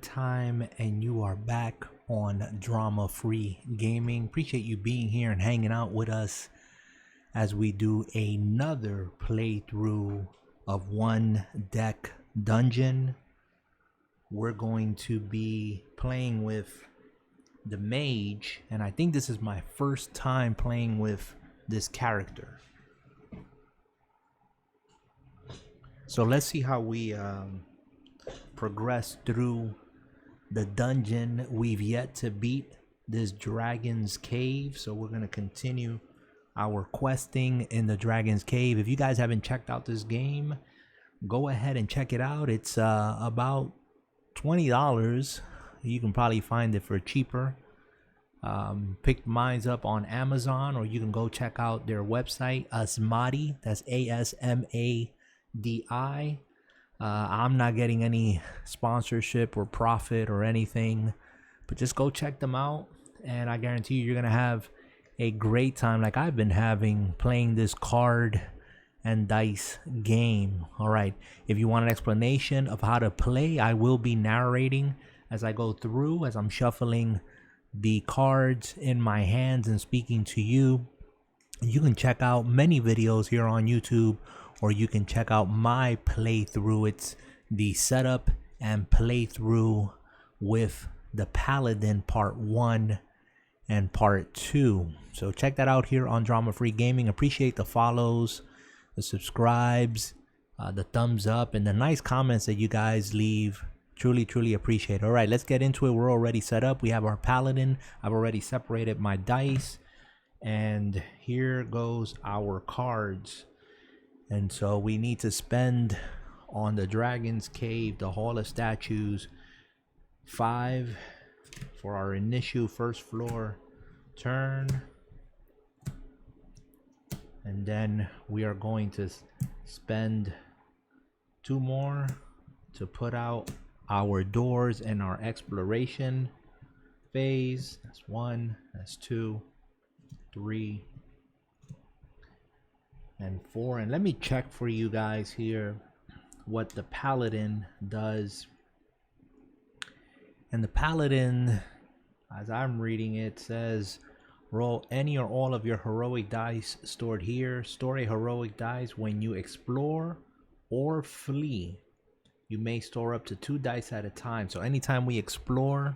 time, and you are back on Drama Free Gaming. Appreciate you being here and hanging out with us as we do another playthrough of One Deck Dungeon. We're going to be playing with the Mage, and I think this is my first time playing with this character. So let's see how we progress through the dungeon. We've yet to beat this dragon's cave, so we're going to continue our questing in the dragon's cave. If you guys haven't checked out this game, go ahead and check it out. It's about $20. You can probably find it for cheaper. Pick mine up on Amazon, or you can go check out their website, Asmadi. That's ASMADI. I'm not getting any sponsorship or profit or anything, but just go check them out, and I guarantee you're gonna have a great time like I've been having playing this card and dice game. All right, if you want an explanation of how to play, I will be narrating as I go through, as I'm shuffling the cards in my hands and speaking to you. You can check out many videos here on YouTube, or you can check out my playthrough. It's the setup and playthrough with the Paladin part 1 and part 2. So check that out here on Drama Free Gaming. Appreciate the follows, the subscribes, the thumbs up, and the nice comments that you guys leave. Truly appreciate it. All right, let's get into it. We're already set up. We have our Paladin. I've already separated my dice, and here goes our cards. And so we need to spend on the Dragon's Cave, the Hall of Statues, 5 for our initial first floor turn. And then we are going to spend 2 more to put out our doors in our exploration phase. That's 1, that's 2, 3, and 4. And let me check for you guys here what the Paladin does. And the Paladin, as I'm reading it, says roll any or all of your heroic dice stored here. Store a heroic dice when you explore or flee. You may store up to 2 dice at a time. So anytime we explore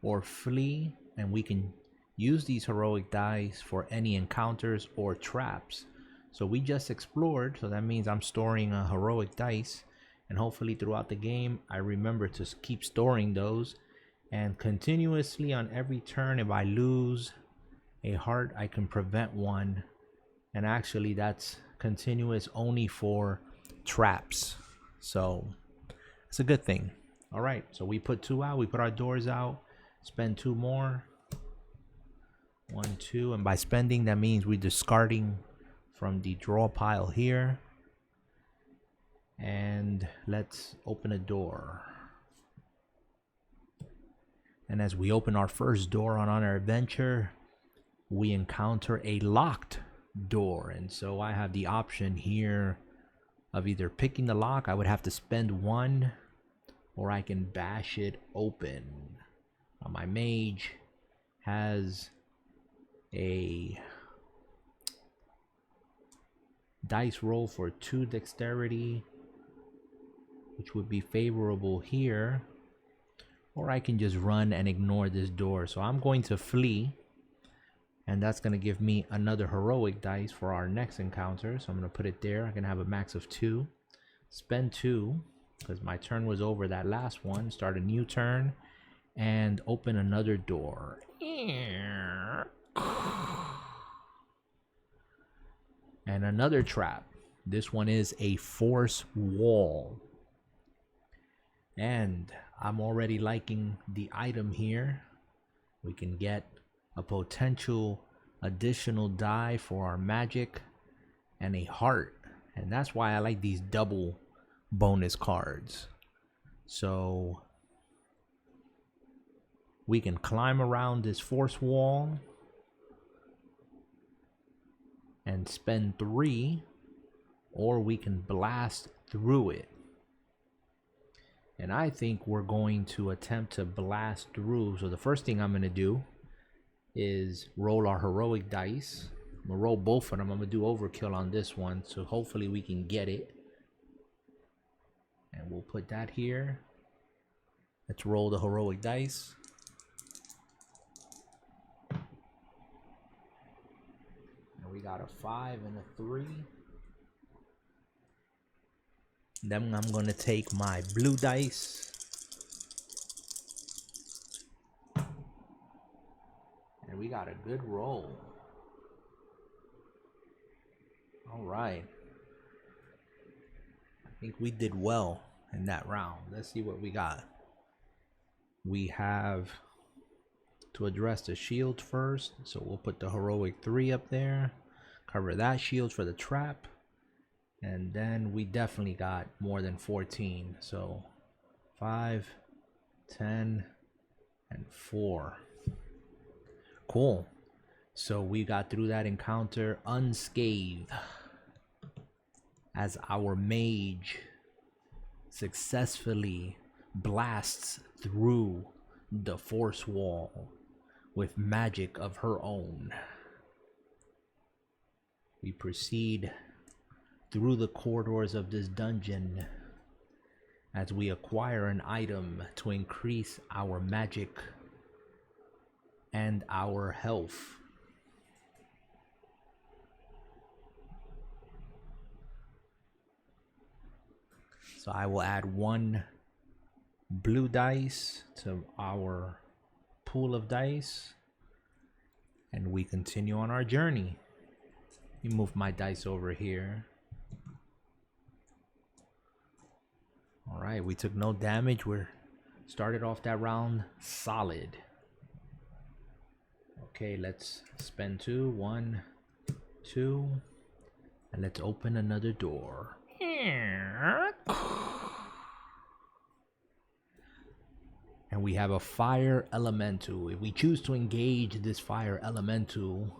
or flee, and we can use these heroic dice for any encounters or traps. So we just explored, so that means I'm storing a heroic dice, and hopefully throughout the game I remember to keep storing those. And continuously on every turn, if I lose a heart, I can prevent one. And actually that's continuous only for traps, so it's a good thing. All right, so we put 2 out, we put our doors out, spend 2 more. 1, 2, and by spending, that means we're discarding from the draw pile here. And let's open a door. And as we open our first door on our adventure, we encounter a locked door. And so I have the option here of either picking the lock. I would have to spend 1, or I can bash it open. My Mage has a dice roll for 2 dexterity, which would be favorable here, or I can just run and ignore this door. So I'm going to flee, and that's going to give me another heroic dice for our next encounter. So I'm going to put it there. I can have a max of 2, spend 2 because my turn was over that last one, start a new turn, and open another door. And another trap. This one is a force wall. And I'm already liking the item here. We can get a potential additional die for our magic and a heart. And that's why I like these double bonus cards. So we can climb around this force wall and spend 3, or we can blast through it. And I think we're going to attempt to blast through. So the first thing I'm going to do is roll our heroic dice. I'm going to roll both of them. I'm going to do overkill on this one. So hopefully we can get it. And we'll put that here. Let's roll the heroic dice. And we got a 5 and a 3. Then I'm going to take my blue dice. And we got a good roll. All right. I think we did well in that round. Let's see what we got. We have to address the shield first. So we'll put the heroic 3 up there. Cover that shield for the trap. And then we definitely got more than 14. So 5, 10, and 4. Cool. So we got through that encounter unscathed as our mage successfully blasts through the force wall with magic of her own. We proceed through the corridors of this dungeon as we acquire an item to increase our magic and our health. So I will add 1 blue dice to our pool of dice, and we continue on our journey. Let me move my dice over here. All right, we took no damage. We're started off that round solid. Okay, let's spend 2. 1, 2, and let's open another door. And we have a fire elemental. If we choose to engage this fire elemental,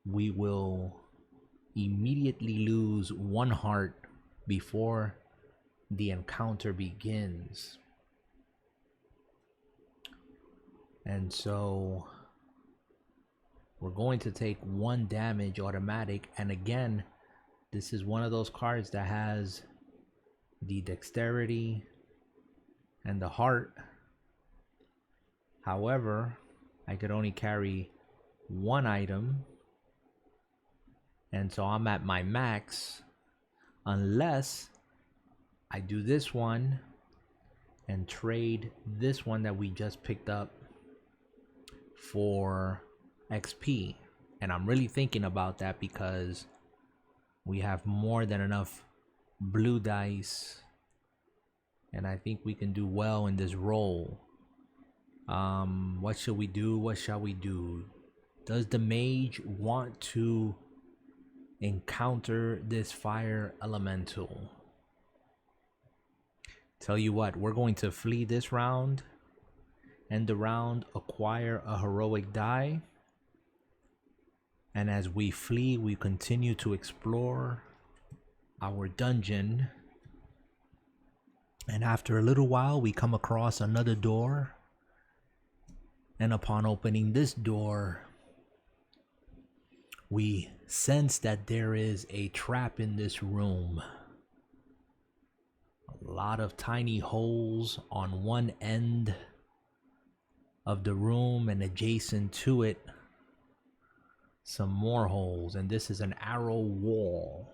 we will immediately lose 1 heart before the encounter begins. And so we're going to take 1 damage automatic. And again, this is one of those cards that has the dexterity and the heart. However, I could only carry 1 item, and so I'm at my max unless I do this one and trade this one that we just picked up for XP. And I'm really thinking about that because we have more than enough blue dice, and I think we can do well in this roll. What should we do? What shall we do? Does the mage want to encounter this fire elemental? Tell you what, we're going to flee this round, end the round, acquire a heroic die, and as we flee, we continue to explore our dungeon. And after a little while, we come across another door. And upon opening this door, we sense that there is a trap in this room. A lot of tiny holes on one end of the room, and adjacent to it, some more holes. And this is an arrow wall.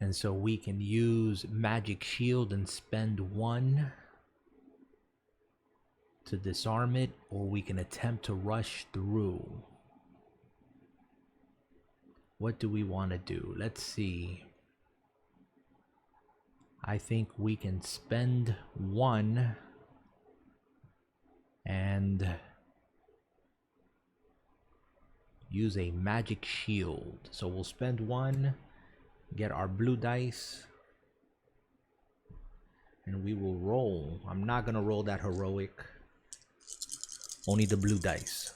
And so we can use magic shield and spend 1 to disarm it, or we can attempt to rush through. What do we want to do? Let's see. I think we can spend 1 and use a magic shield. So we'll spend 1, get our blue dice, and we will roll. I'm not gonna roll that heroic, only the blue dice.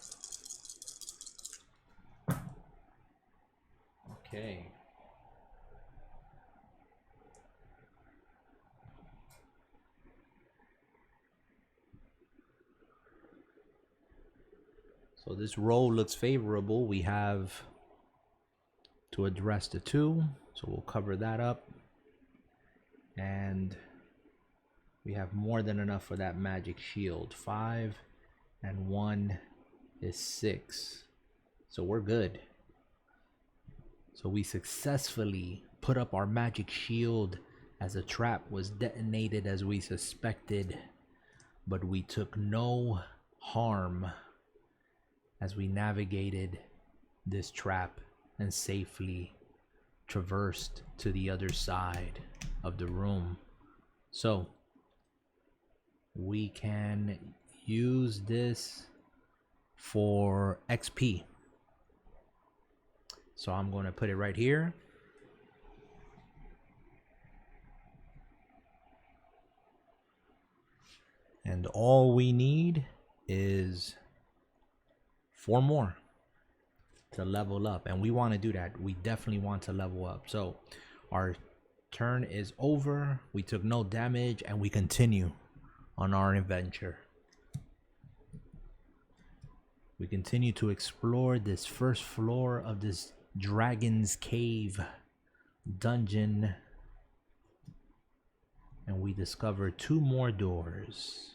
Okay. So this roll looks favorable. We have to address the 2, so we'll cover that up. And we have more than enough for that magic shield. 5 and 1 is 6. So we're good. So we successfully put up our magic shield as a trap was detonated as we suspected, but we took no harm as we navigated this trap and safely traversed to the other side of the room. So we can use this for XP. So I'm going to put it right here. And all we need is 4 more to level up. And we want to do that. We definitely want to level up. So our turn is over. We took no damage and we continue on our adventure. We continue to explore this first floor of this Dragon's Cave dungeon. And we discover 2 more doors.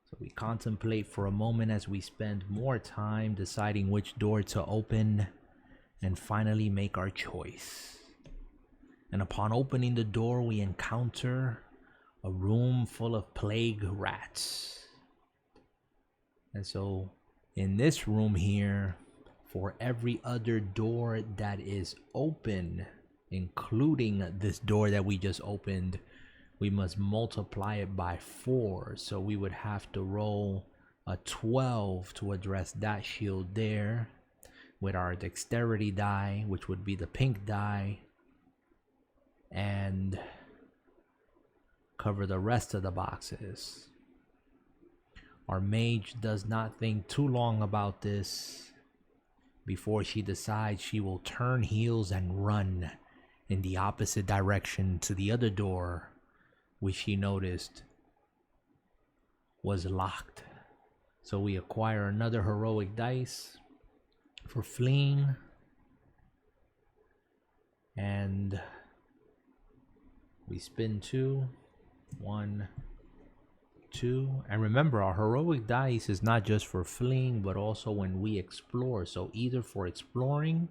So we contemplate for a moment as we spend more time deciding which door to open and finally make our choice. And upon opening the door, we encounter a room full of plague rats. And so in this room here, for every other door that is open, including this door that we just opened, we must multiply it by 4. So we would have to roll a 12 to address that shield there with our dexterity die, which would be the pink die, and cover the rest of the boxes. Our mage does not think too long about this before she decides she will turn heels and run in the opposite direction to the other door, which she noticed was locked. So we acquire another heroic dice for fleeing, and we spin 2, 1, 2. And remember, our heroic dice is not just for fleeing, but also when we explore. So either for exploring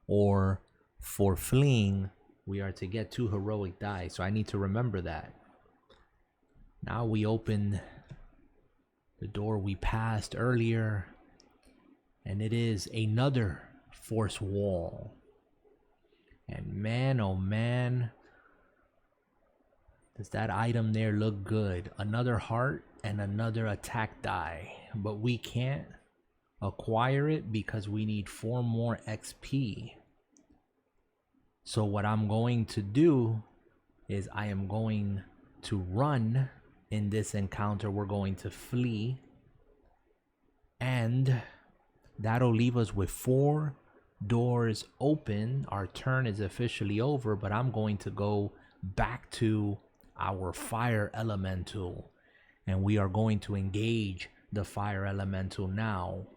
or for fleeing, we are to get 2 heroic dice. So I need to remember that. Now we open the door we passed earlier, and it is another force wall. And man, oh man, does that item there look good. Another heart and another attack die, but we can't acquire it because we need 4 more XP. So what I'm going to do is I am going to run. In this encounter, we're going to flee, and that'll leave us with 4 doors open. Our turn is officially over, but I'm going to go back to our fire elemental, and we are going to engage the fire elemental now.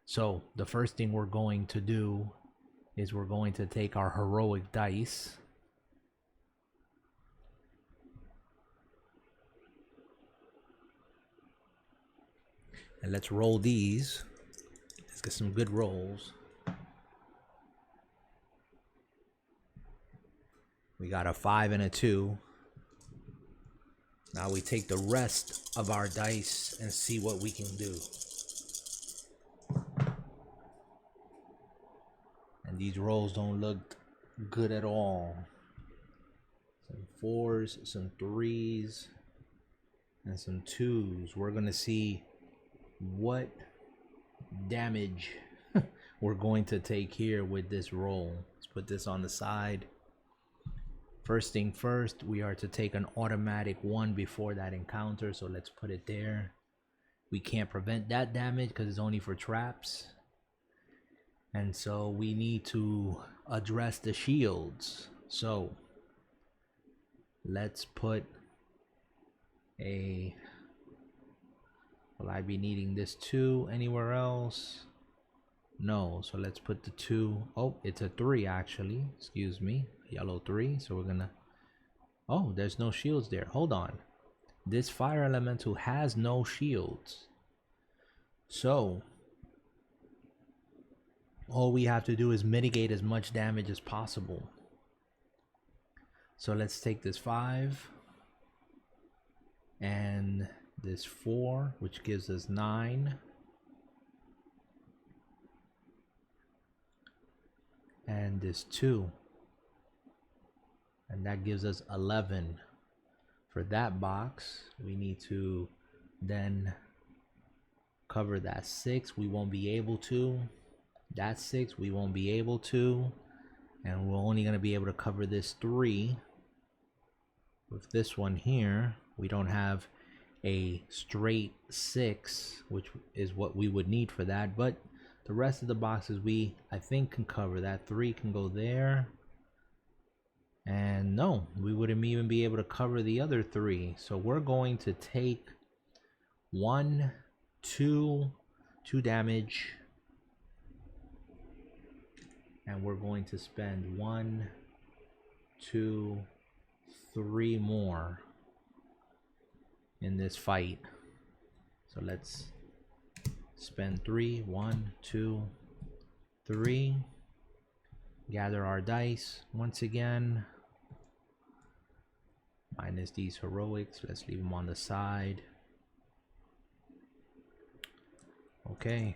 So the first thing we're going to do is we're going to take our heroic dice, and let's roll these. Let's get some good rolls. We got a 5 and a 2. Now we take the rest of our dice and see what we can do. And these rolls don't look good at all. Some 4s, some 3s, and some 2s. We're gonna see what damage we're going to take here with this roll. Let's put this on the side. First thing first, we are to take an automatic 1 before that encounter, so let's put it there. We can't prevent that damage because it's only for traps, and so we need to address the shields. So let's put a Will I be needing this 2 anywhere else? No, so let's put the 2. Oh, it's a 3 actually. Excuse me. Yellow 3. So we're gonna... Oh, there's no shields there. Hold on. This fire elemental has no shields. So all we have to do is mitigate as much damage as possible. So let's take this 5 and this 4, which gives us 9. And this 2. And that gives us 11. For that box, we need to then cover that 6. We won't be able to. That 6, we won't be able to. And we're only going to be able to cover this 3. With this one here, we don't have a straight 6, which is what we would need for that. But the rest of the boxes I think can cover that. 3 can go there. And no, we wouldn't even be able to cover the other 3. So we're going to take 1, 2 damage. And we're going to spend 1, 2, 3 more in this fight. So let's spend 3. 1, 2, 3. Gather our dice once again. Minus these heroics. Let's leave them on the side. Okay.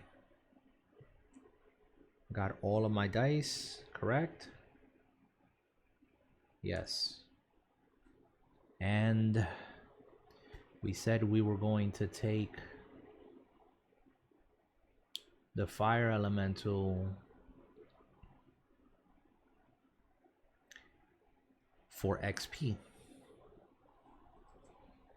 Got all of my dice, correct? Yes. And we said we were going to take the fire elemental for XP.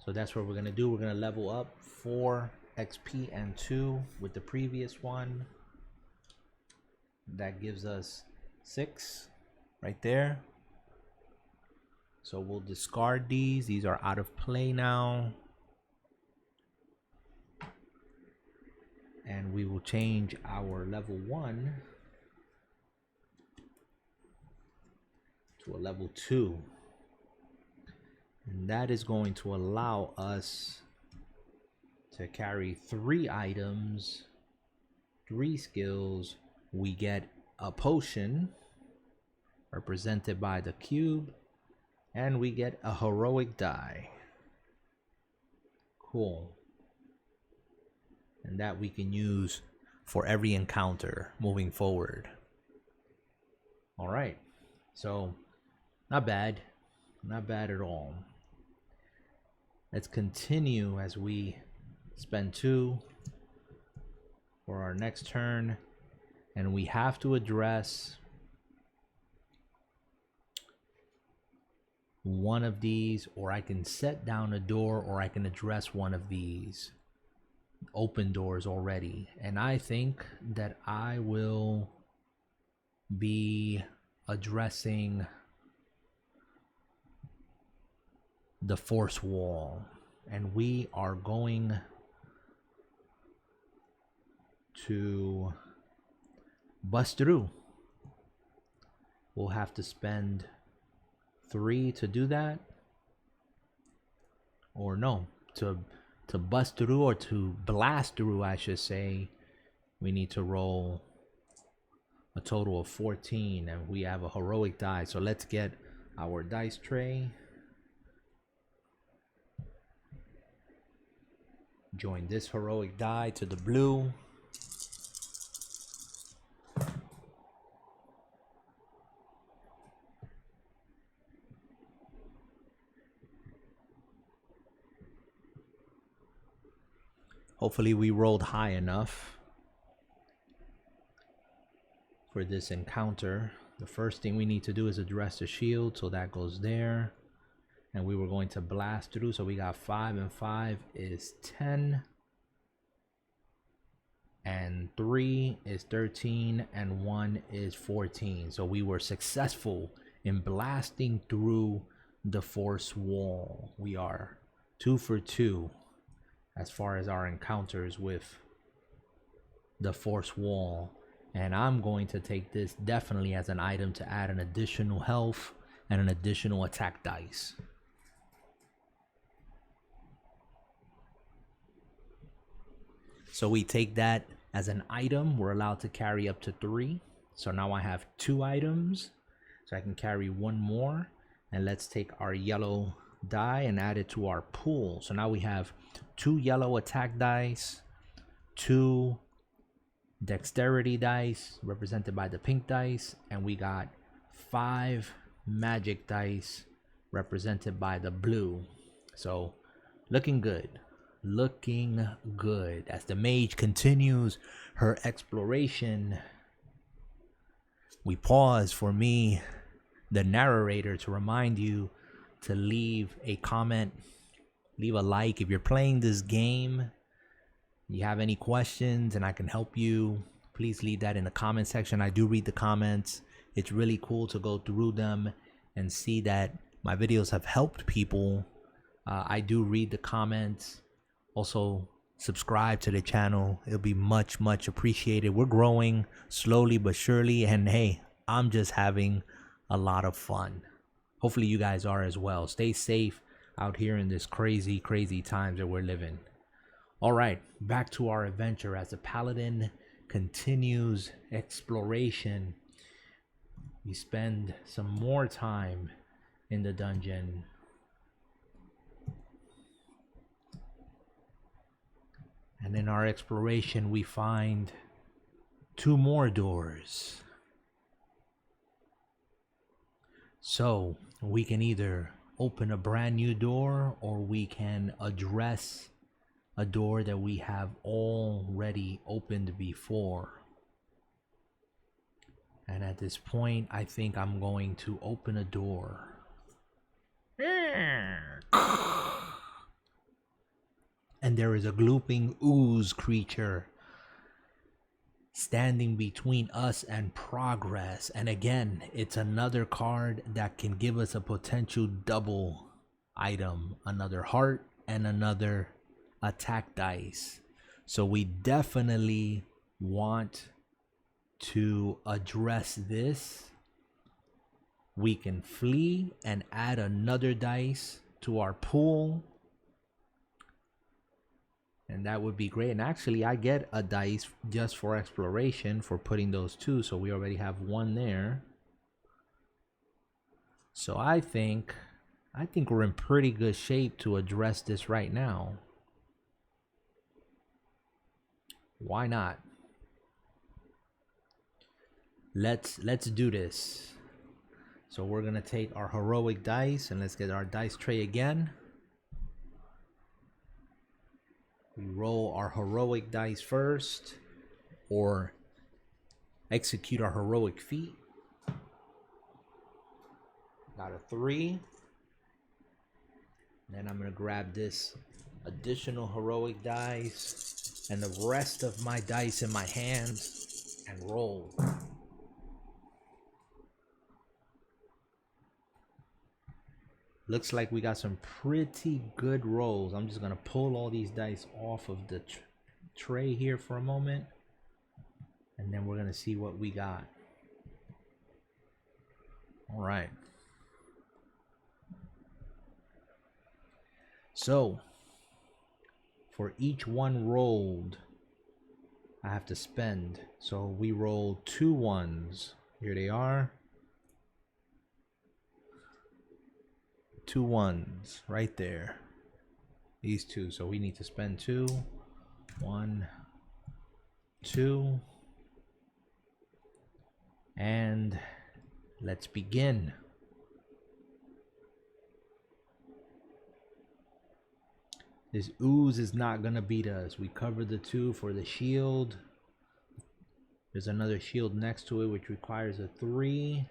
So that's what we're going to do. We're going to level up 4 XP and 2 with the previous one. That gives us 6 right there. So we'll discard these. These are out of play now. And we will change our level 1 to a level 2. And that is going to allow us to carry 3 items, 3 skills. We get a potion represented by the cube, and we get a heroic die. Cool. And that we can use for every encounter moving forward. All right. So not bad. Not bad at all. Let's continue as we spend 2 for our next turn. And we have to address one of these, or I can set down a door, or I can address one of these open doors already. And I think that I will be addressing the force wall, and we are going to bust through. We'll have to spend 3 to do that, or no, to bust through, or to blast through I should say. We need to roll a total of 14, and we have a heroic die. So let's get our dice tray. Join this heroic die to the blue. Hopefully we rolled high enough for this encounter. The first thing we need to do is address the shield, so that goes there. And we were going to blast through, so we got 5, and 5 is 10. And 3 is 13, and 1 is 14. So we were successful in blasting through the force wall. We are 2 for 2. as far as our encounters with the force wall. And I'm going to take this definitely as an item to add an additional health and an additional attack dice. So we take that as an item. We're allowed to carry up to 3. So now I have 2 items. So I can carry 1 more. And let's take our yellow die and add it to our pool. So now we have 2 yellow attack dice, 2 dexterity dice represented by the pink dice, and we got 5 magic dice represented by the blue. So looking good. Looking good as the mage continues her exploration. We pause for me, the narrator, to remind you to leave a comment, leave a like. If you're playing this game, you have any questions and I can help you, please leave that in the comment section. I do read the comments. It's really cool to go through them and see that my videos have helped people. I do read the comments. Also, subscribe to the channel. It'll be much appreciated. We're growing slowly but surely, and hey, I'm just having a lot of fun. Hopefully you guys are as well. Stay safe out here in this crazy times that we're living. All right, back to our adventure as the paladin continues exploration. We spend some more time in the dungeon. And in our exploration, we find 2 more doors. So we can either open a brand new door, or we can address a door that we have already opened before. And at this point, I think I'm going to open a door. And there is a glooping ooze creature standing between us and progress. And again, it's another card that can give us a potential double item, another heart and another attack dice. So we definitely want to address this. We can flee and add another dice to our pool, and that would be great. And actually I get a dice just for exploration for putting those 2, so we already have 1 there. So I think we're in pretty good shape to address this right now. Why not? Let's do this. So we're gonna take our heroic dice and let's get our dice tray again. We roll our heroic dice first, or execute our heroic feat. Got a 3. Then I'm gonna grab this additional heroic dice and the rest of my dice in my hands and roll. Looks like we got some pretty good rolls. I'm just gonna pull all these dice off of the tray here for a moment, and then we're gonna see what we got. All right. So for each one rolled, I have to spend. So we roll 2 1s. Here they are. 2 1s right there. These 2. So we need to spend 2. 1, 2. And let's begin. This ooze is not gonna beat us. We covered the 2 for the shield. There's another shield next to it which requires a 3.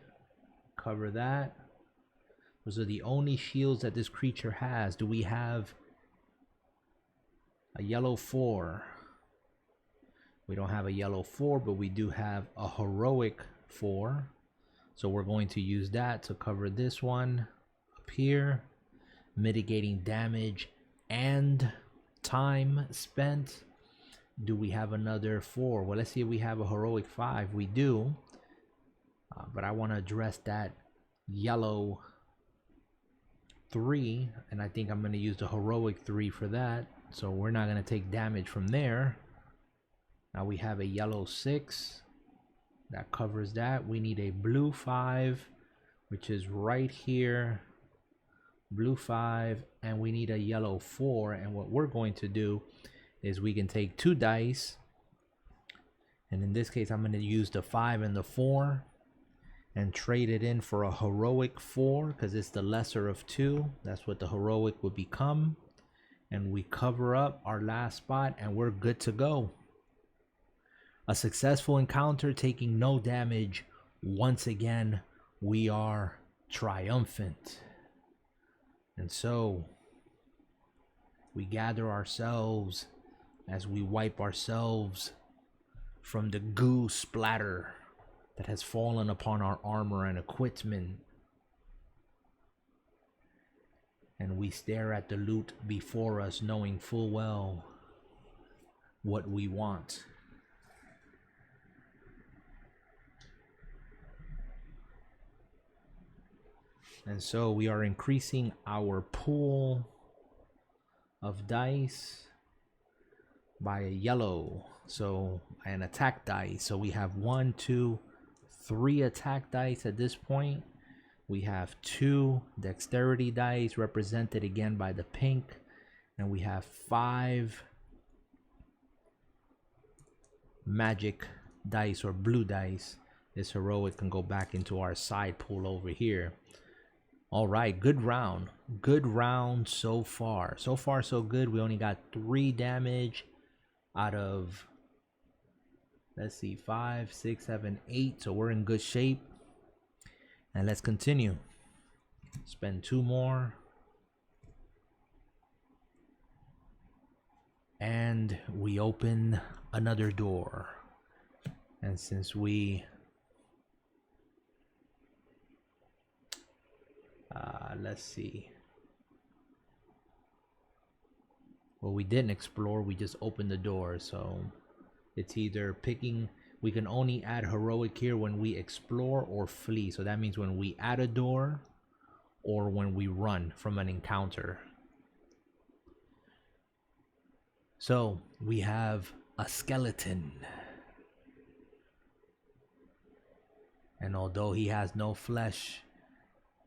Cover that. Those are the only shields that this creature has. Do we have a yellow 4? We don't have a yellow 4, but we do have a heroic 4. So we're going to use that to cover this one up here, mitigating damage and time spent. Do we have another 4? Well, let's see if we have a heroic 5. We do. But I want to address that yellow 3, and I think I'm going to use the heroic 3 for that. So we're not going to take damage from there. Now we have a yellow 6 that covers that. We need a blue 5, which is right here. Blue 5, and we need a yellow 4. And what we're going to do is we can take 2 dice, and in this case I'm going to use the 5 and the 4 and trade it in for a heroic 4, because it's the lesser of 2. That's what the heroic would become. And we cover up our last spot and we're good to go. A successful encounter, taking no damage. Once again, we are triumphant. And so we gather ourselves as we wipe ourselves from the goo splatter that has fallen upon our armor and equipment. And we stare at the loot before us, knowing full well what we want. And so we are increasing our pool of dice by a yellow. So an attack dice. So we have 1, 2, 3 attack dice at this point. We have 2 dexterity dice represented again by the pink. And we have 5 magic dice or blue dice. This heroic can go back into our side pool over here. All right, good round. Good round so far. So far, so good. We only got 3 damage out of, let's see, 5, 6, 7, 8. So we're in good shape. And let's continue. Spend 2 more. And we open another door. And since we let's see. Well, we didn't explore, we just opened the door. So it's either picking, we can only add heroic here when we explore or flee. So that means when we add a door or when we run from an encounter. So we have a skeleton. And although he has no flesh,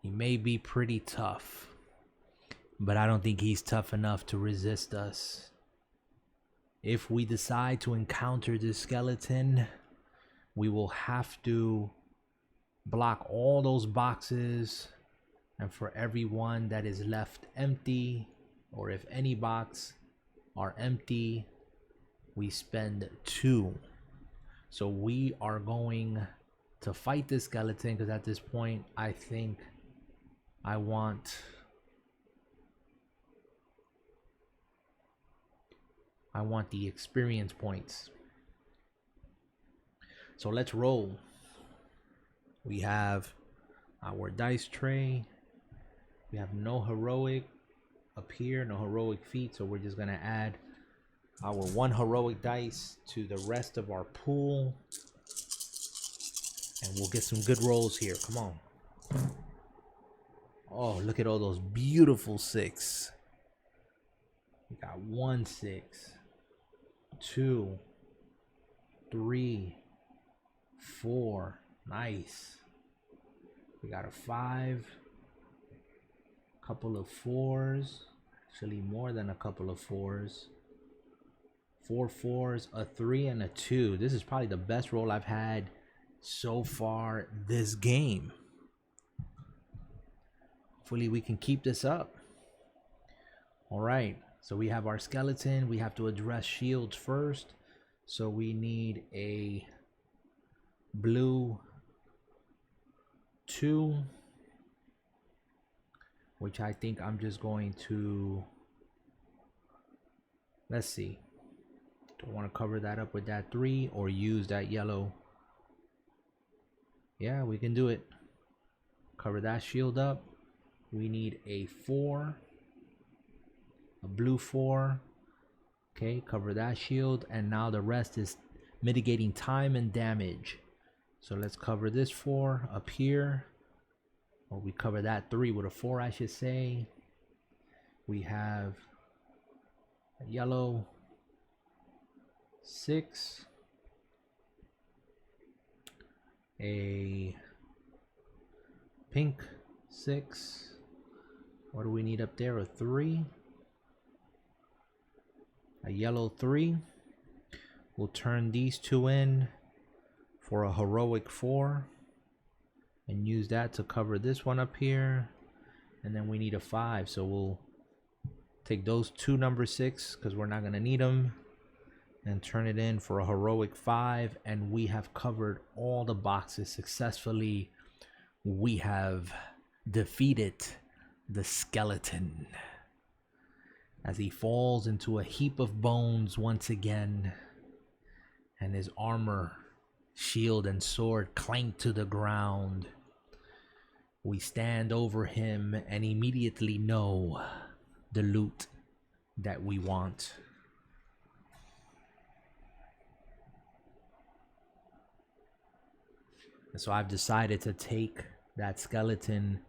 he may be pretty tough, but I don't think he's tough enough to resist us. If we decide to encounter this skeleton, we will have to block all those boxes, and for every one that is left empty, or if any box are empty, we spend 2. So we are going to fight this skeleton, because at this point I think I want the experience points. So let's roll. We have our dice tray. We have no heroic up here, no heroic feat, so we're just gonna add our 1 heroic dice to the rest of our pool, and we'll get some good rolls here. Come on. Oh, look at all those beautiful 6. We got 1 6, 2, 3, 4. Nice. We got a 5, couple of 4s, actually more than a couple of 4s. 4 4s, a 3, and a 2. This is probably the best roll I've had so far this game. Hopefully we can keep this up. All right, so we have our skeleton. We have to address shields first. So we need a blue 2, which I think I'm just going to, let's see. Do I want to cover that up with that 3 or use that yellow? Yeah, we can do it. Cover that shield up. We need a 4, a blue 4, Okay, cover that shield, and now the rest is mitigating time and damage. So let's cover this 4 up here. Or we cover that 3 with a 4, I should say. We have a yellow 6, a pink 6. What do we need up there? A 3, a yellow 3. We'll turn these 2 in for a heroic 4 and use that to cover this one up here. And then we need a 5, so we'll take those 2 number 6 because we're not going to need them, and turn it in for a heroic 5, and we have covered all the boxes successfully. We have defeated the skeleton as he falls into a heap of bones once again, and his armor, shield, and sword clank to the ground. We stand over him and immediately know the loot that we want. And so I've decided to take that skeleton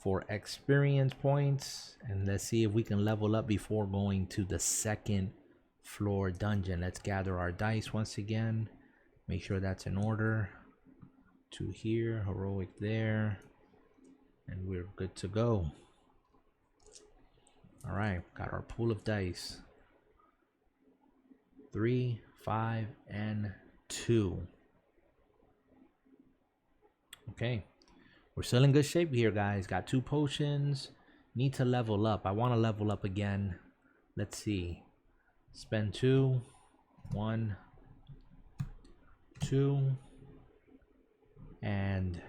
for experience points, and let's see if we can level up before going to the 2nd floor dungeon. Let's gather our dice once again, make sure that's in order. 2 here, heroic there, and we're good to go. All right, got our pool of dice. 3, 5, and 2. Okay, we're still in good shape here, guys. Got 2 potions. Need to level up. I want to level up again. Let's see. Spend 2. 1, 2. And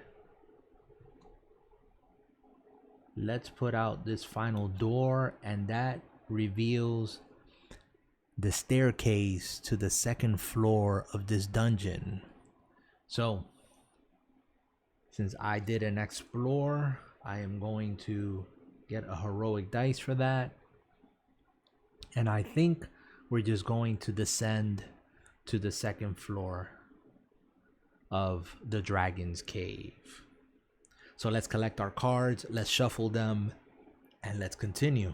let's put out this final door, and that reveals the staircase to the 2nd floor of this dungeon. So since I did an explore, I am going to get a heroic dice for that. And I think we're just going to descend to the 2nd floor of the Dragon's Cave. So let's collect our cards, let's shuffle them, and let's continue.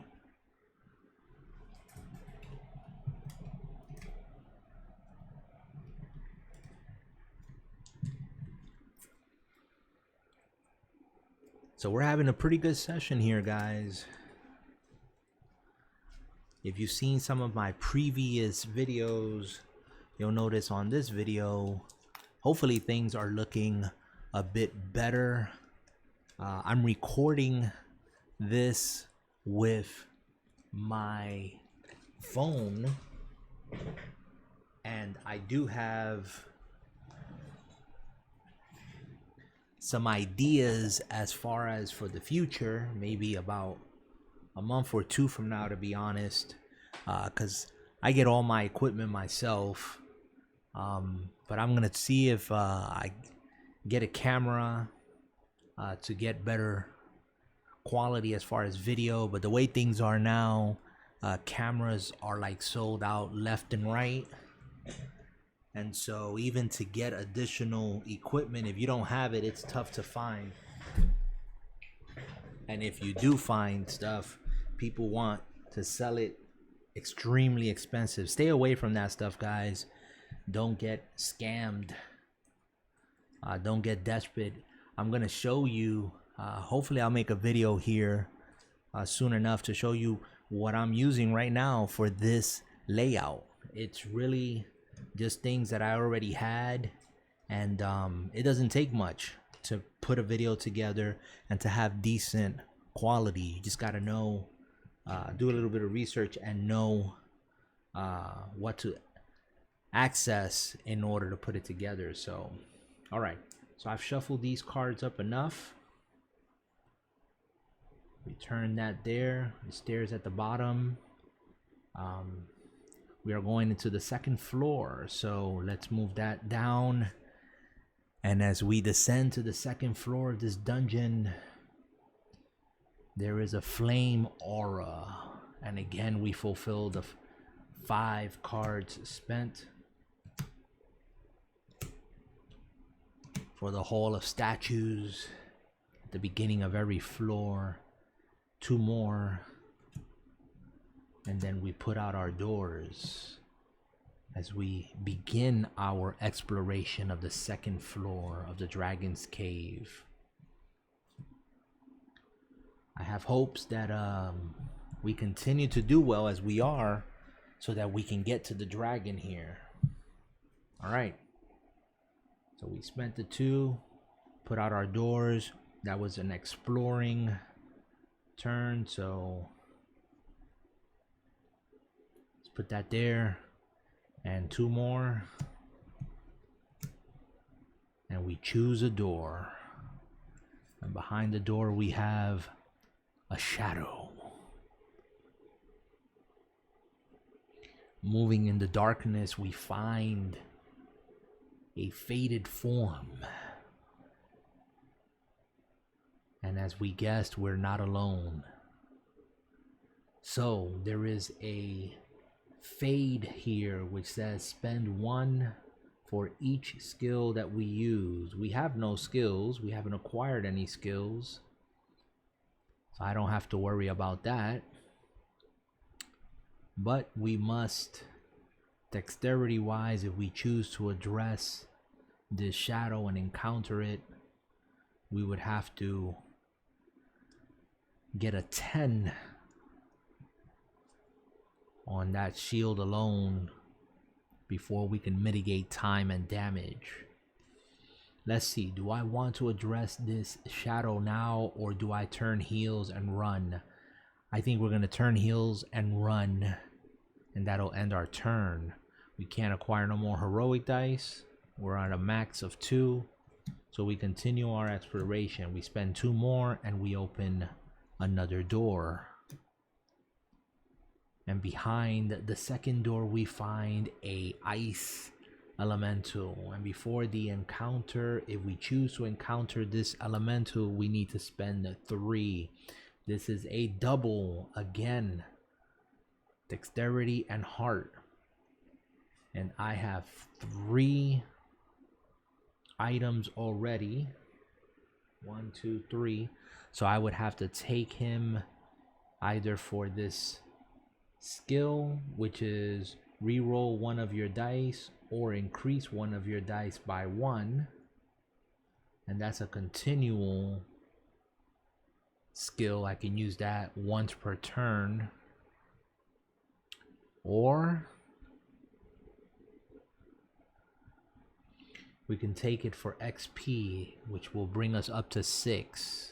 So we're having a pretty good session here, guys. If you've seen some of my previous videos, you'll notice on this video, hopefully things are looking a bit better. I'm recording this with my phone, and I do have some ideas as far as for the future, maybe about a month or 2 from now, to be honest, because I get all my equipment myself. But I'm gonna see if I get a camera to get better quality as far as video. But the way things are now, cameras are like sold out left and right. And so even to get additional equipment, if you don't have it, it's tough to find. And if you do find stuff, people want to sell it extremely expensive. Stay away from that stuff, guys. Don't get scammed. Don't get desperate. I'm gonna show you, hopefully I'll make a video here soon enough to show you what I'm using right now for this layout. It's really just things that I already had, and it doesn't take much to put a video together and to have decent quality. You just gotta know, do a little bit of research and know what to access in order to put it together. So all right, so I've shuffled these cards up enough. Return that there. The stairs at the bottom. We are going into the 2nd floor, so let's move that down. And as we descend to the 2nd floor of this dungeon, there is a flame aura, and again we fulfill the 5 cards spent for the Hall of Statues at the beginning of every floor. 2 more. And then we put out our doors as we begin our exploration of the 2nd floor of the Dragon's Cave. I have hopes that we continue to do well as we are, so that we can get to the dragon here. All right. So we spent the 2, put out our doors. That was an exploring turn, so let's put that there. And 2 more. And we choose a door. And behind the door we have a shadow. Moving in the darkness, we find a faded form. And as we guessed, we're not alone. So there is a fade here which says spend 1 for each skill that we use. We have no skills. We haven't acquired any skills, so I don't have to worry about that. But we must, dexterity wise, if we choose to address this shadow and encounter it, we would have to get a 10 on that shield alone before we can mitigate time and damage. Let's see, do I want to address this shadow now, or do I turn heels and run? I think we're going to turn heels and run, and that'll end our turn. We can't acquire no more heroic dice. We're at a max of 2, so we continue our exploration. We spend 2 more and we open another door. And behind the 2nd door we find a ice elemental, and before the encounter, if we choose to encounter this elemental, we need to spend 3. This is a double again, dexterity and heart, and I have 3 items already. 1, 2, 3. So I would have to take him either for this skill, which is reroll 1 of your dice or increase 1 of your dice by 1, and that's a continual skill. I can use that once per turn, or we can take it for XP, which will bring us up to 6.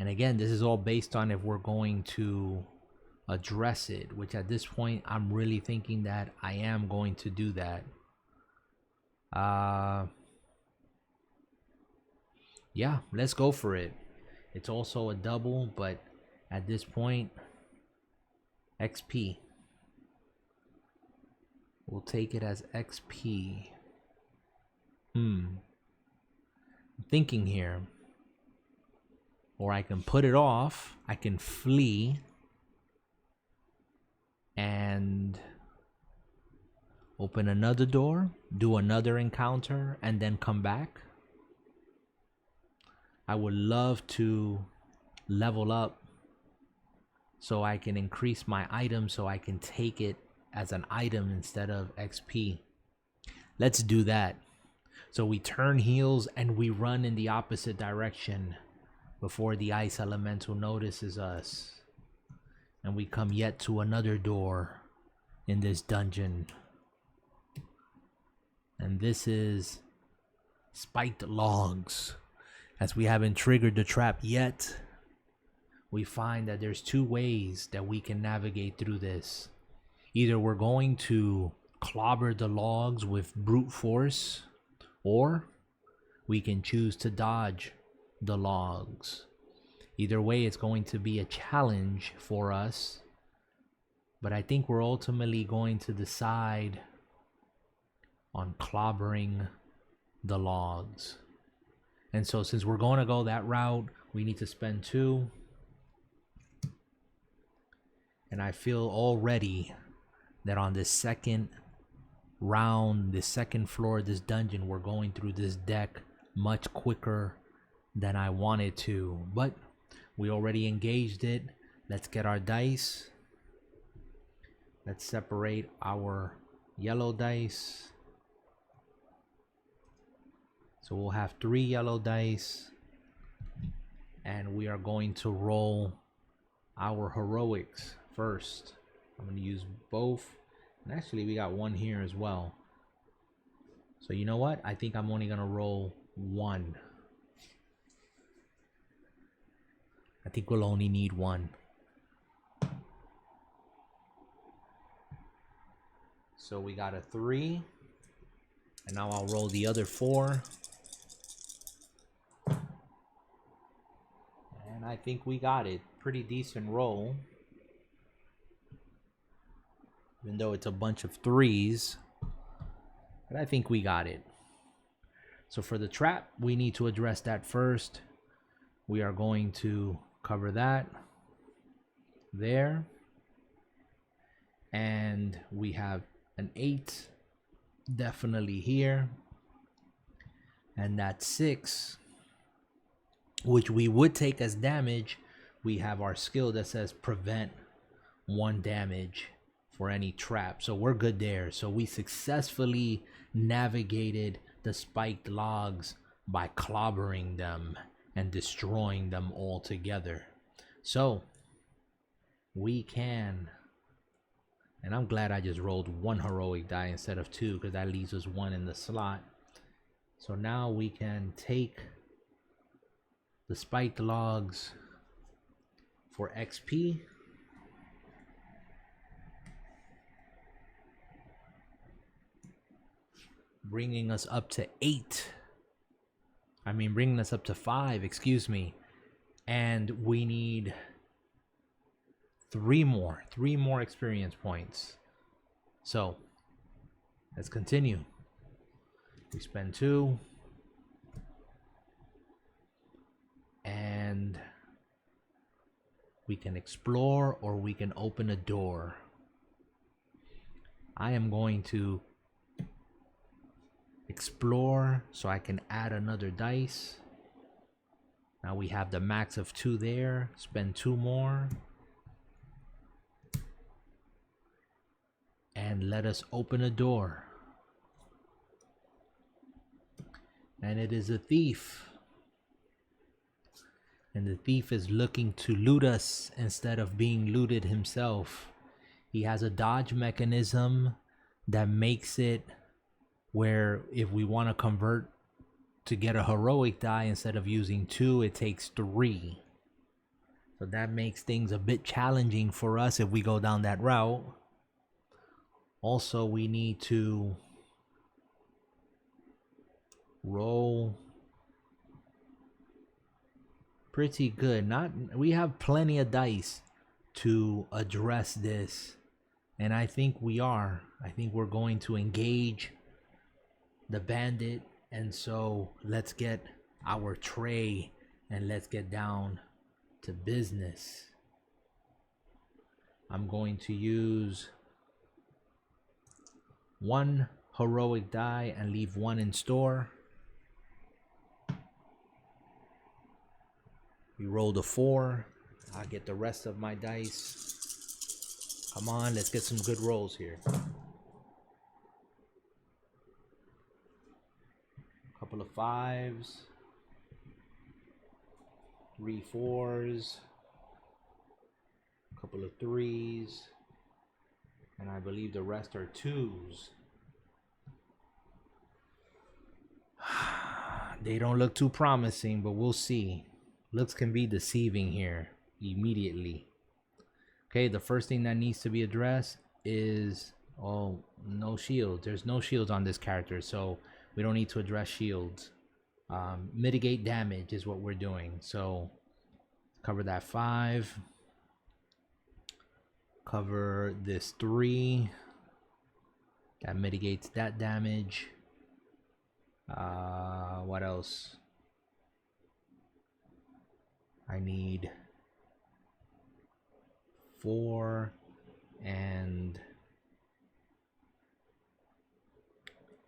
And again, this is all based on if we're going to address it, which at this point I'm really thinking that I am going to do that. Yeah, let's go for it. It's also a double, but at this point, XP. We'll take it as XP. I'm thinking here. Or I can put it off. I can flee and open another door, do another encounter, and then come back. I would love to level up so I can increase my item, so I can take it as an item instead of XP. Let's do that. So we turn heels and we run in the opposite direction before the ice elemental notices us. And we come yet to another door in this dungeon. And this is spiked logs. As we haven't triggered the trap yet, we find that there's 2 ways that we can navigate through this. Either we're going to clobber the logs with brute force, or we can choose to dodge the logs. Either way, it's going to be a challenge for us, but I think we're ultimately going to decide on clobbering the logs. And so since we're going to go that route, we need to spend 2. And I feel already that on this second round, this second floor of this dungeon, we're going through this deck much quicker than I wanted to. But we already engaged it. Let's get our dice. Let's separate our yellow dice. So we'll have 3 yellow dice. And we are going to roll our heroics first. I'm going to use both. And actually, we got one here as well. So you know what? I think I'm only going to roll 1. I think we'll only need 1. So we got a 3. And now I'll roll the other 4. And I think we got it. Pretty decent roll. Even though it's a bunch of 3s. But I think we got it. So for the trap, we need to address that first. We are going to cover that there. And we have an 8 definitely here. And that 6, which we would take as damage. We have our skill that says prevent 1 damage for any trap, so we're good there. So we successfully navigated the spiked logs by clobbering them and destroying them all together. So we can, and I'm glad I just rolled 1 heroic die instead of 2, because that leaves us 1 in the slot. So now we can take the spiked logs for XP. Bringing us up to 8. Bringing us up to 5, excuse me. And we need 3 more experience points. So let's continue. We spend 2. And we can explore, or we can open a door. I am going to explore so I can add another dice. Now we have the max of 2 there. Spend 2 more. And let us open a door. And it is a thief. And the thief is looking to loot us instead of being looted himself. He has a dodge mechanism that makes it where if we want to convert to get a heroic die, instead of using 2, it takes 3. So that makes things a bit challenging for us if we go down that route. Also, we need to roll pretty good. We have plenty of dice to address this, and I think we are. I think we're going to engage the bandit, and so let's get our tray and let's get down to business. I'm going to use 1 heroic die and leave 1 in store. We rolled a 4. I'll get the rest of my dice. Come on, let's get some good rolls here. Couple of 5s. 3 4s. Couple of 3s. And I believe the rest are 2s. They don't look too promising, but we'll see. Looks can be deceiving here immediately. Okay, the first thing that needs to be addressed is, oh, no shields. There's no shields on this character, so we don't need to address shields. Mitigate damage is what we're doing. So cover that 5. Cover this 3. That mitigates that damage. What else? I need 4 and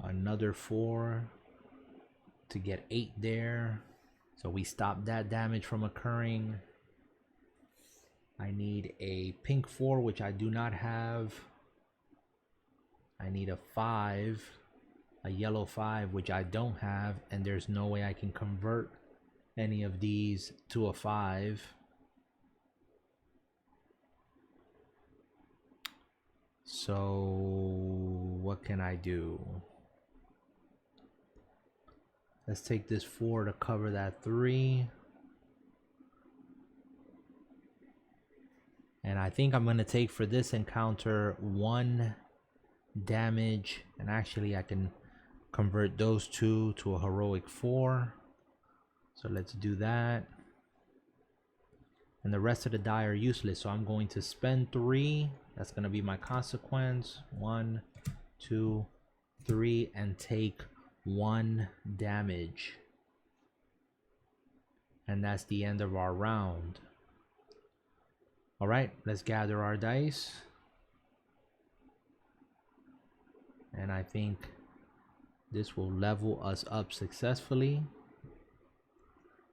another 4 to get 8 there. So we stop that damage from occurring. I need a pink 4, which I do not have. I need a 5, a yellow 5, which I don't have, and there's no way I can convert any of these to a 5. So what can I do? Let's take this 4 to cover that 3. And I think I'm going to take for this encounter 1 damage. And actually I can convert those 2 to a heroic 4. So let's do that. And the rest of the die are useless. So I'm going to spend 3. That's going to be my consequence. 1, 2, 3. And take 1 damage. And that's the end of our round. Alright, let's gather our dice. And I think this will level us up successfully.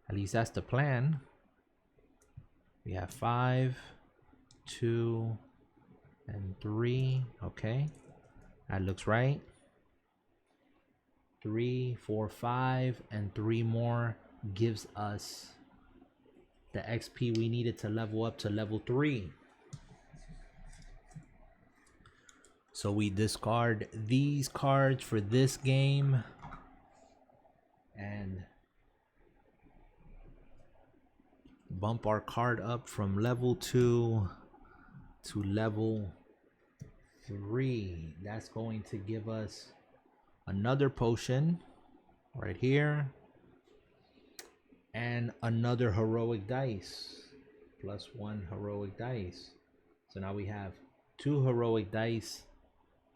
At least that's the plan. We have 5, 2, and 3. Okay, that looks right. 3, 4, 5, and 3 more gives us the XP we needed to level up to level 3. So we discard these cards for this game and bump our card up from level 2 to level 3. That's going to give us another potion right here and another heroic dice, plus 1 heroic dice. So now we have 2 heroic dice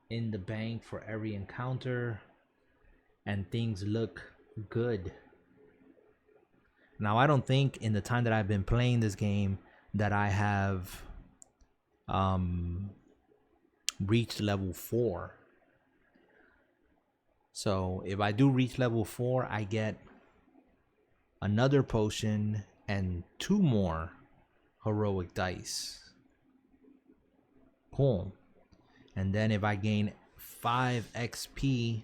in the bank for every encounter, and things look good. Now I don't think in the time that I've been playing this game that I have reached level 4. So if I do reach level 4, I get another potion and 2 more heroic dice. Cool. And then if I gain 5 XP,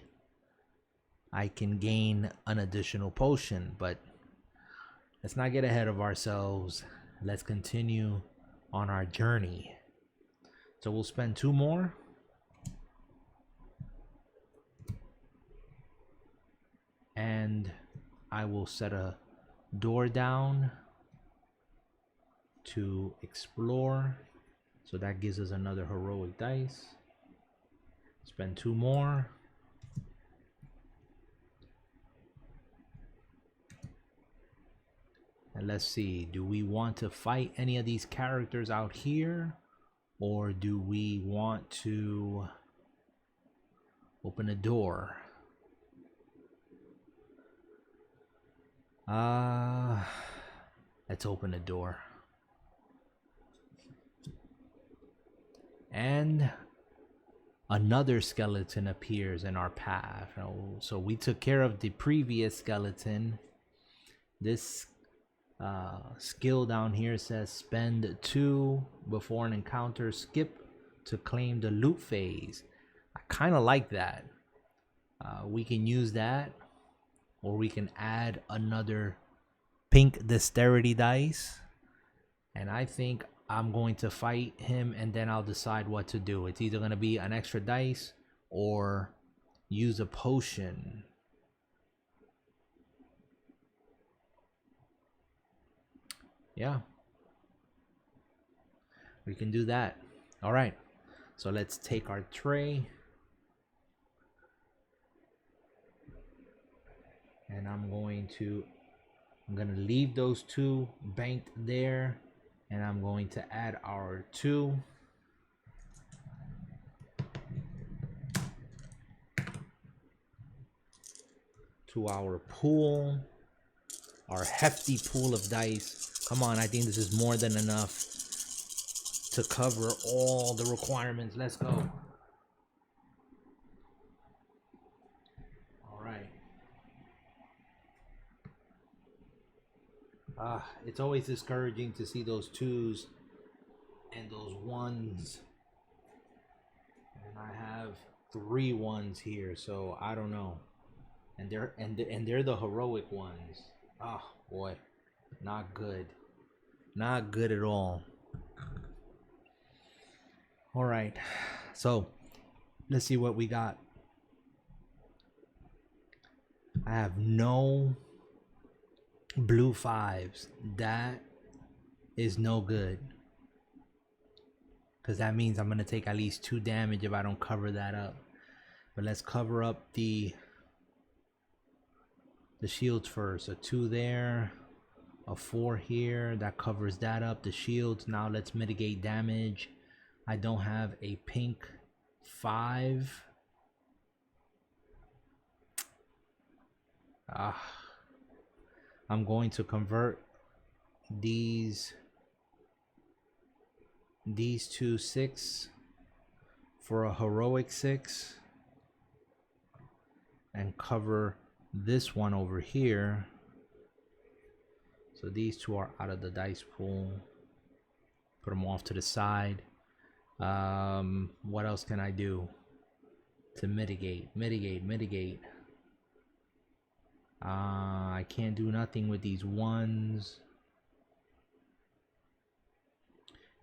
I can gain an additional potion. But let's not get ahead of ourselves. Let's continue on our journey. So we'll spend 2 more. And I will set a door down to explore. So that gives us another heroic dice. Spend 2 more. And let's see, do we want to fight any of these characters out here? Or do we want to open a door? Let's open the door. And another skeleton appears in our path. So we took care of the previous skeleton. This skill down here says spend 2 before an encounter, skip to claim the loot phase. I kind of like that. We can use that, or we can add another pink dexterity dice. And I think I'm going to fight him and then I'll decide what to do. It's either going to be an extra dice or use a potion. Yeah, we can do that. All right, so let's take our tray. And I'm going to leave those 2 banked there. And I'm going to add our 2. To our pool. Our hefty pool of dice. Come on, I think this is more than enough to cover all the requirements. Let's go. All right. It's always discouraging to see those 2s and those 1s. And I have 3 1s here, so I don't know. And they're the heroic ones. Oh boy, not good. Not good at all. All right, so let's see what we got. I have no blue 5s. That is no good, because that means I'm gonna take at least 2 damage if I don't cover that up. But let's cover up the shields first. A 2 there, a 4 here, that covers that up. The shields. Now let's mitigate damage. I don't have a pink 5. I'm going to convert these 2 6 for a heroic 6 and cover this one over here. So these 2 are out of the dice pool. Put them off to the side. What else can I do to mitigate? I can't do nothing with these 1s.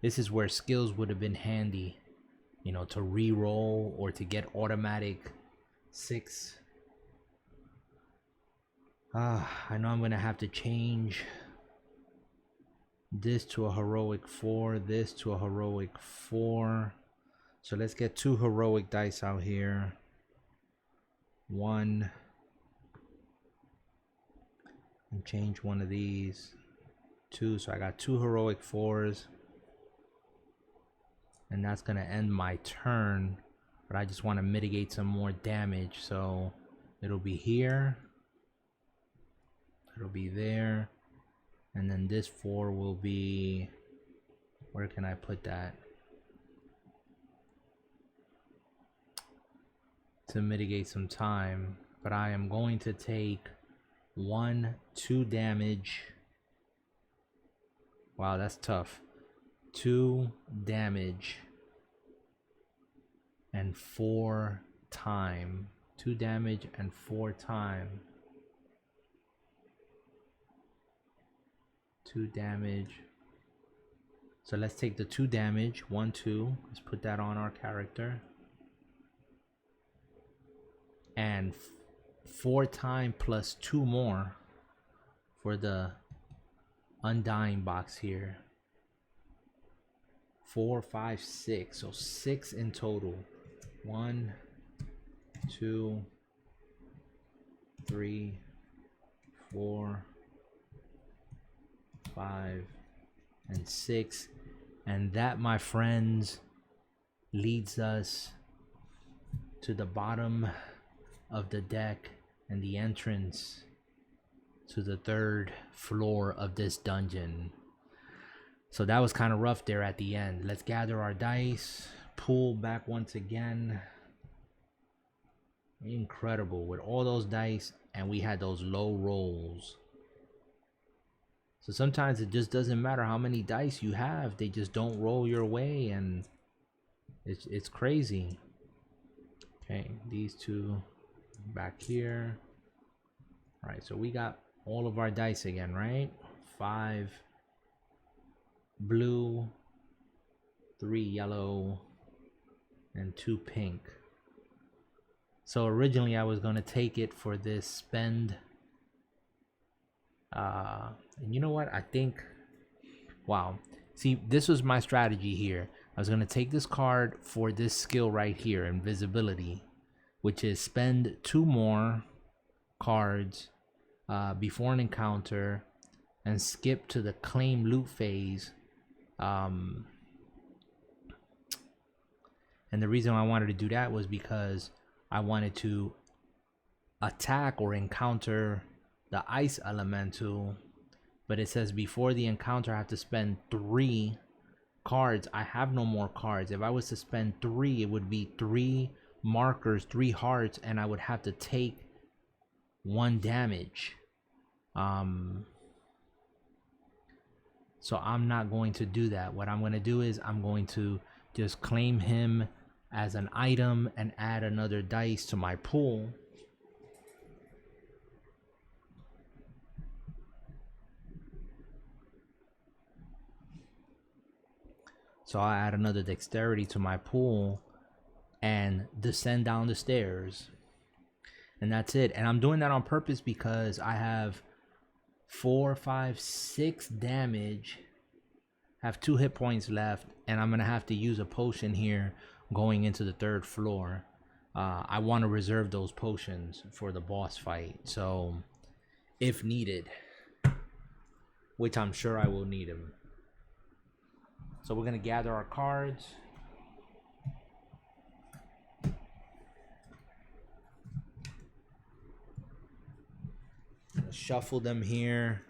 This is where skills would have been handy, you know, to re-roll or to get automatic 6. I know I'm gonna have to change this to a heroic 4, this to a heroic 4. So let's get 2 heroic dice out here. 1, and change one of these. 2, so I got 2 heroic 4s, and that's gonna end my turn. But I just want to mitigate some more damage, so it'll be here, it'll be there, and then this 4 will be, where can I put that to mitigate some time? But I am going to take 1, 2 damage. Wow, that's tough. 2 damage and 4 time. 2 damage and 4 time. 2 damage. So let's take the 2 damage. 1, 2. Let's put that on our character. And 4 time plus 2 more for the undying box here. 4, 5, 6. So 6 in total. 1, 2, 3, 4, 5, and 6. And that, my friends, leads us to the bottom of the deck and the entrance to the 3rd floor of this dungeon. So that was kind of rough there at the end. Let's gather our dice, pull back once again. Incredible with all those dice, and we had those low rolls. So sometimes it just doesn't matter how many dice you have, they just don't roll your way, and it's crazy. Okay, these 2 back here. All right, so we got all of our dice again, right? 5 blue, 3 yellow, and 2 pink. So originally I was gonna take it for this spend. And you know what? I think, wow. See, this was my strategy here. I was gonna take this card for this skill right here, invisibility, which is spend 2 more cards before an encounter and skip to the claim loot phase. And the reason I wanted to do that was because I wanted to attack or encounter the ice elemental, but it says before the encounter I have to spend 3 cards. I have no more cards. If I was to spend 3, it would be 3 markers, 3 hearts, and I would have to take 1 damage. So I'm not going to do that. What I'm going to do is I'm going to just claim him as an item and add another dice to my pool. So I add another dexterity to my pool and descend down the stairs. And that's it. And I'm doing that on purpose because I have 4, 5, 6 damage. Have 2 hit points left, and I'm gonna have to use a potion here going into the 3rd floor. I want to reserve those potions for the boss fight, so if needed, which I'm sure I will need them. So we're gonna gather our cards. Shuffle them here.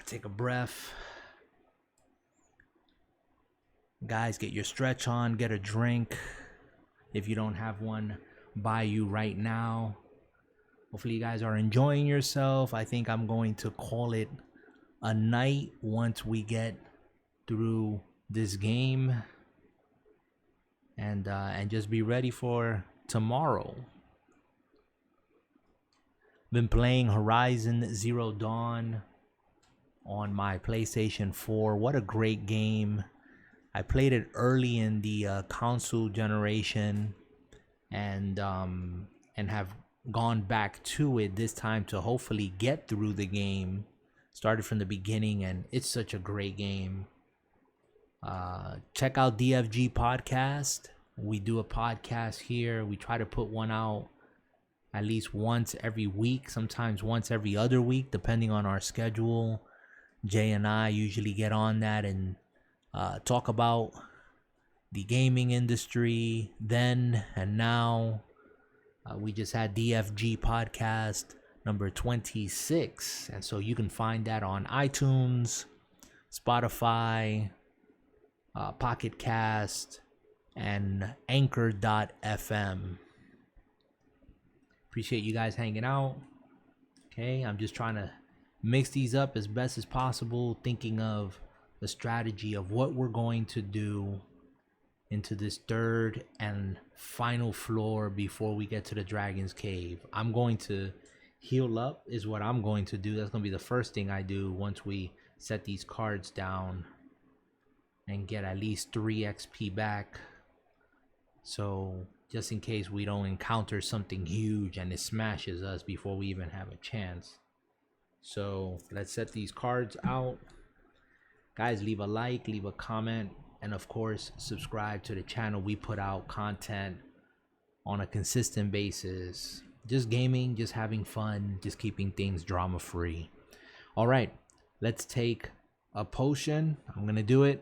Take a breath. Guys, get your stretch on, get a drink. If you don't have one by you right now. Hopefully you guys are enjoying yourself. I think I'm going to call it a night once we get through this game. And just be ready for tomorrow. Been playing Horizon Zero Dawn on my PlayStation 4. What a great game. I played it early in the console generation and have gone back to it this time to hopefully get through the game. Started from the beginning, and it's such a great game. Check out DFG Podcast. We do a podcast here. We try to put one out at least once every week, sometimes once every other week, depending on our schedule. Jay and I usually get on that and talk about the gaming industry then and now. We just had DFG Podcast number 26, and so you can find that on iTunes, Spotify, Pocket Cast, and Anchor.fm. Appreciate you guys hanging out. Okay, I'm just trying to mix these up as best as possible, thinking of the strategy of what we're going to do into this 3rd and final floor before we get to the Dragon's Cave. I'm going to heal up is what I'm going to do. That's going to be the first thing I do once we set these cards down and get at least 3 XP back. So just in case we don't encounter something huge and it smashes us before we even have a chance. So let's set these cards out. Guys, leave a like, leave a comment, and of course subscribe to the channel. We put out content on a consistent basis. Just gaming, just having fun, just keeping things drama free. All right, let's take a potion. I'm gonna do it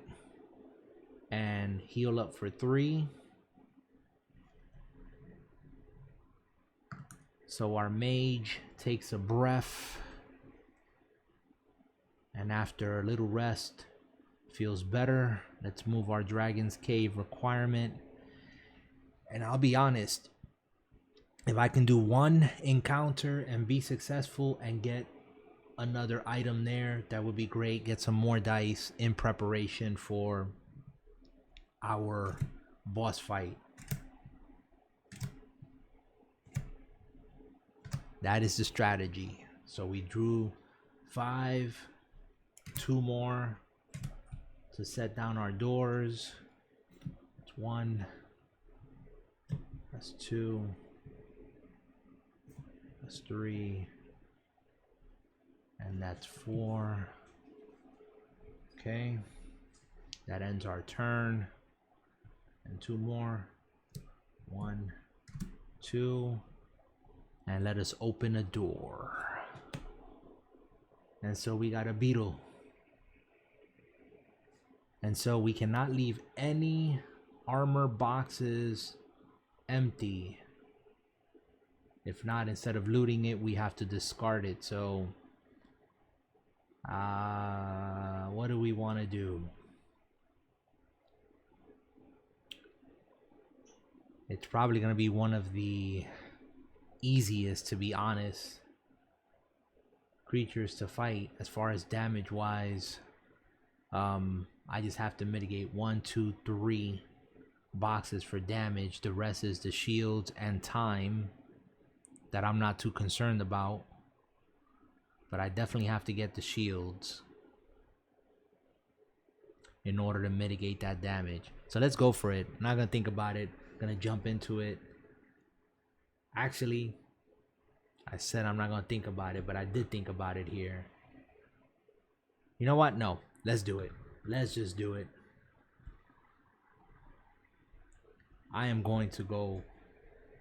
and heal up for 3. So our mage takes a breath, and after a little rest feels better. Let's move our Dragon's Cave requirement. And I'll be honest, if I can do 1 encounter and be successful and get another item there, that would be great. Get some more dice in preparation for our boss fight. That is the strategy. So we drew 5, 2 more to set down our doors. That's 1. That's 2. That's 3. And that's 4. Okay. That ends our turn. And 2 more. 1, 2. And let us open a door. And so we got a beetle. And so we cannot leave any armor boxes empty. If not, instead of looting it, we have to discard it. So What do we want to do? It's probably going to be one of the easiest, to be honest, creatures to fight as far as damage wise. I just have to mitigate 1, 2, 3 boxes for damage. The rest is the shields and time that I'm not too concerned about. But I definitely have to get the shields in order to mitigate that damage. So let's go for it. I'm not gonna think about it. I'm gonna jump into it. Actually, I said I'm not gonna think about it, but I did think about it here. You know what? No, let's do it. Let's just do it. I am going to go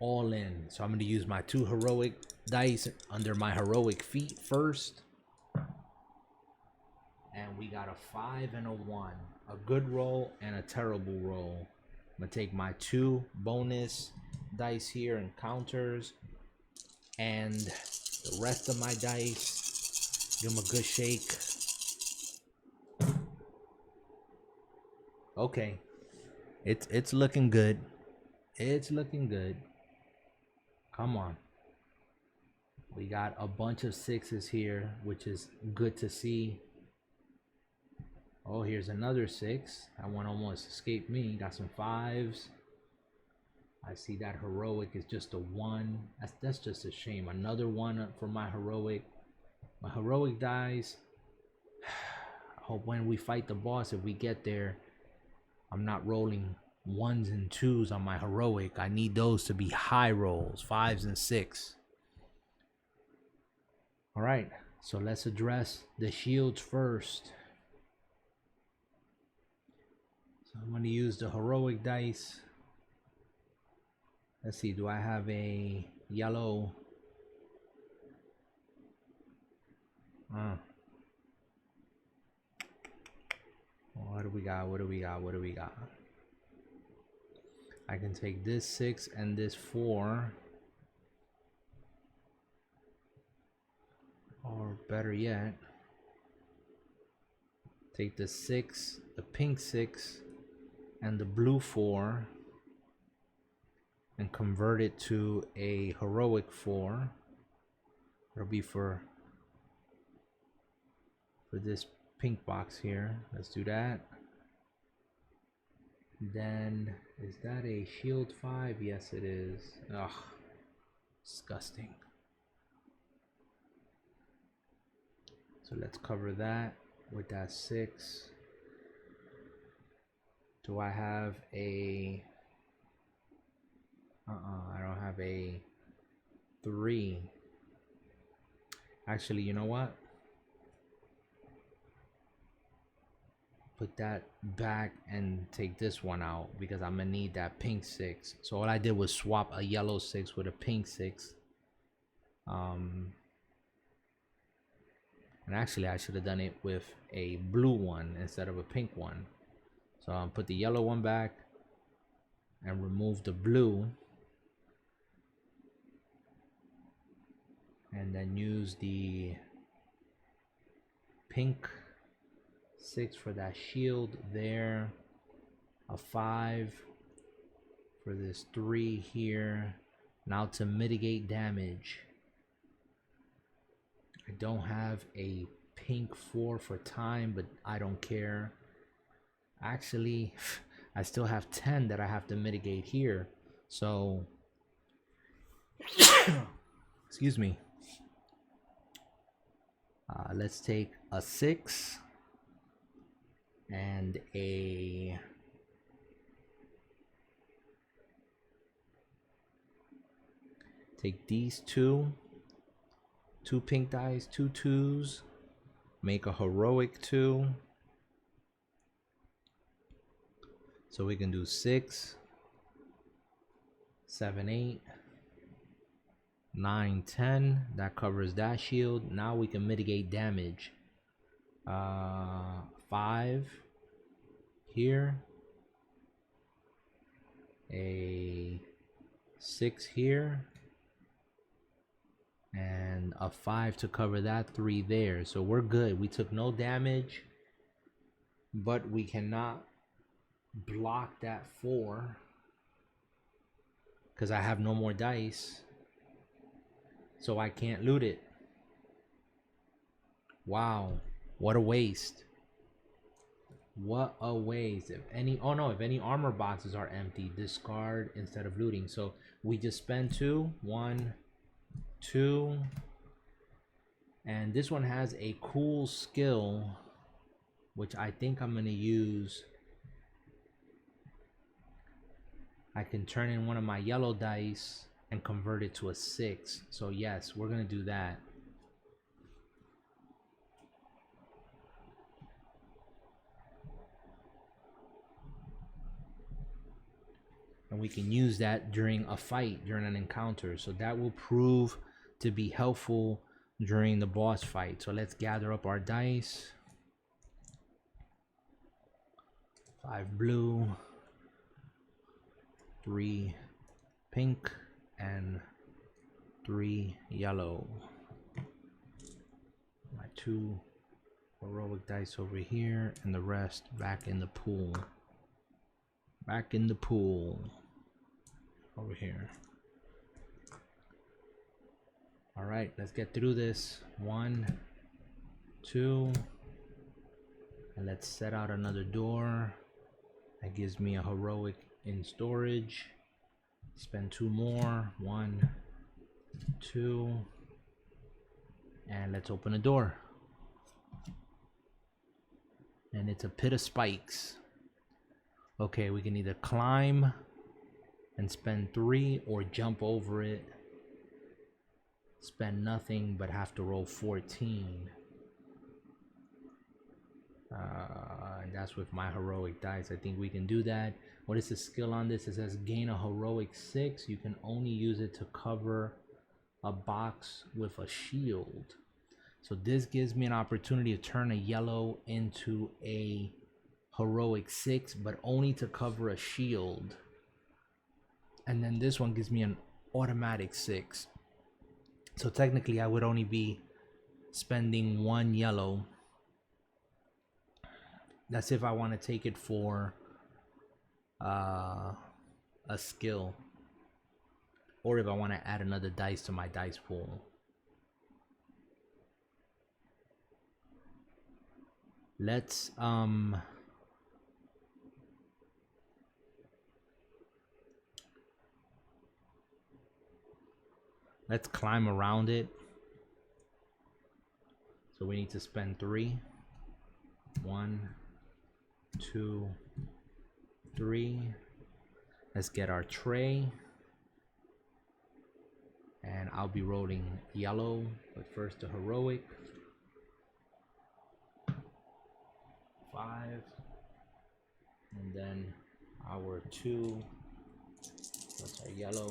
all in. So I'm going to use my 2 heroic dice under my heroic feat first. And we got a 5 and a 1. A good roll and a terrible roll. I'm going to take my 2 bonus dice here and counters. And the rest of my dice. Give them a good shake. Okay. It's looking good. It's looking good. Come on. We got a bunch of 6s here, which is good to see. Oh, here's another 6. That one almost escaped me. Got some 5s. I see that heroic is just a 1. That's just a shame. Another 1 for my heroic. My heroic dies. I hope when we fight the boss, if we get there, I'm not rolling 1s and 2s on my heroic. I need those to be high rolls, 5s and 6. All right, so let's address the shields first. So I'm going to use the heroic dice. Let's see, do I have a yellow? What do we got? What do we got? What do we got? I can take this 6 and this 4. Or better yet, take the 6, the pink 6, and the blue 4, and convert it to a heroic 4. It'll be for this pink box here. Let's do that. Then, is that a shield 5? Yes, it is. Ugh, disgusting. So let's cover that with that 6. Do I have a... I don't have a 3. Actually, you know what? Put that back and take this one out because I'm gonna need that pink 6. So all I did was swap a yellow 6 with a pink 6. And actually I should have done it with a blue one instead of a pink one. So I'll put the yellow one back and remove the blue, and then use the pink 6 for that shield there, a 5 for this 3 here. Now to mitigate damage, I don't have a pink 4 for time, but I don't care. Actually, I still have 10 that I have to mitigate here. So, excuse me. Let's take a 6 and a... Take these 2 pink dice, 2 2s, make a heroic 2. So we can do 6, 7, 8, 9, 10. That covers that shield. Now we can mitigate damage. 5 here, a 6 here, and and a 5 to cover that, 3 there. So we're good. We took no damage, but we cannot block that 4 because I have no more dice, so I can't loot it. Wow, what a waste. What a waste. If any, oh no, if any armor boxes are empty, discard instead of looting. So we just spend 2, 1, 2, and this one has a cool skill, which I think I'm gonna use. I can turn in one of my yellow dice and convert it to a 6. So yes, we're gonna do that. And we can use that during a fight, during an encounter. So that will prove to be helpful during the boss fight. So let's gather up our dice. 5 blue, 3 pink, and 3 yellow. My 2 heroic dice over here, and the rest back in the pool. Back in the pool. Over here. Alright, let's get through this. 1, 2. And let's set out another door. That gives me a heroic in storage. Spend 2 more. 1, 2. And let's open a door. And it's a pit of spikes. Okay, we can either climb and spend 3 or jump over it. Spend nothing but have to roll 14. And that's with my heroic dice. I think we can do that. What is the skill on this? It says gain a heroic 6. You can only use it to cover a box with a shield. So this gives me an opportunity to turn a yellow into a heroic 6, but only to cover a shield. And then this one gives me an automatic 6. So technically I would only be spending 1 yellow. That's if I want to take it for a skill, or if I want to add another dice to my dice pool. Let's climb around it. So we need to spend 3. 1, 2, 3. Let's get our tray. And I'll be rolling yellow, but first the heroic. 5. And then our 2. That's our yellow.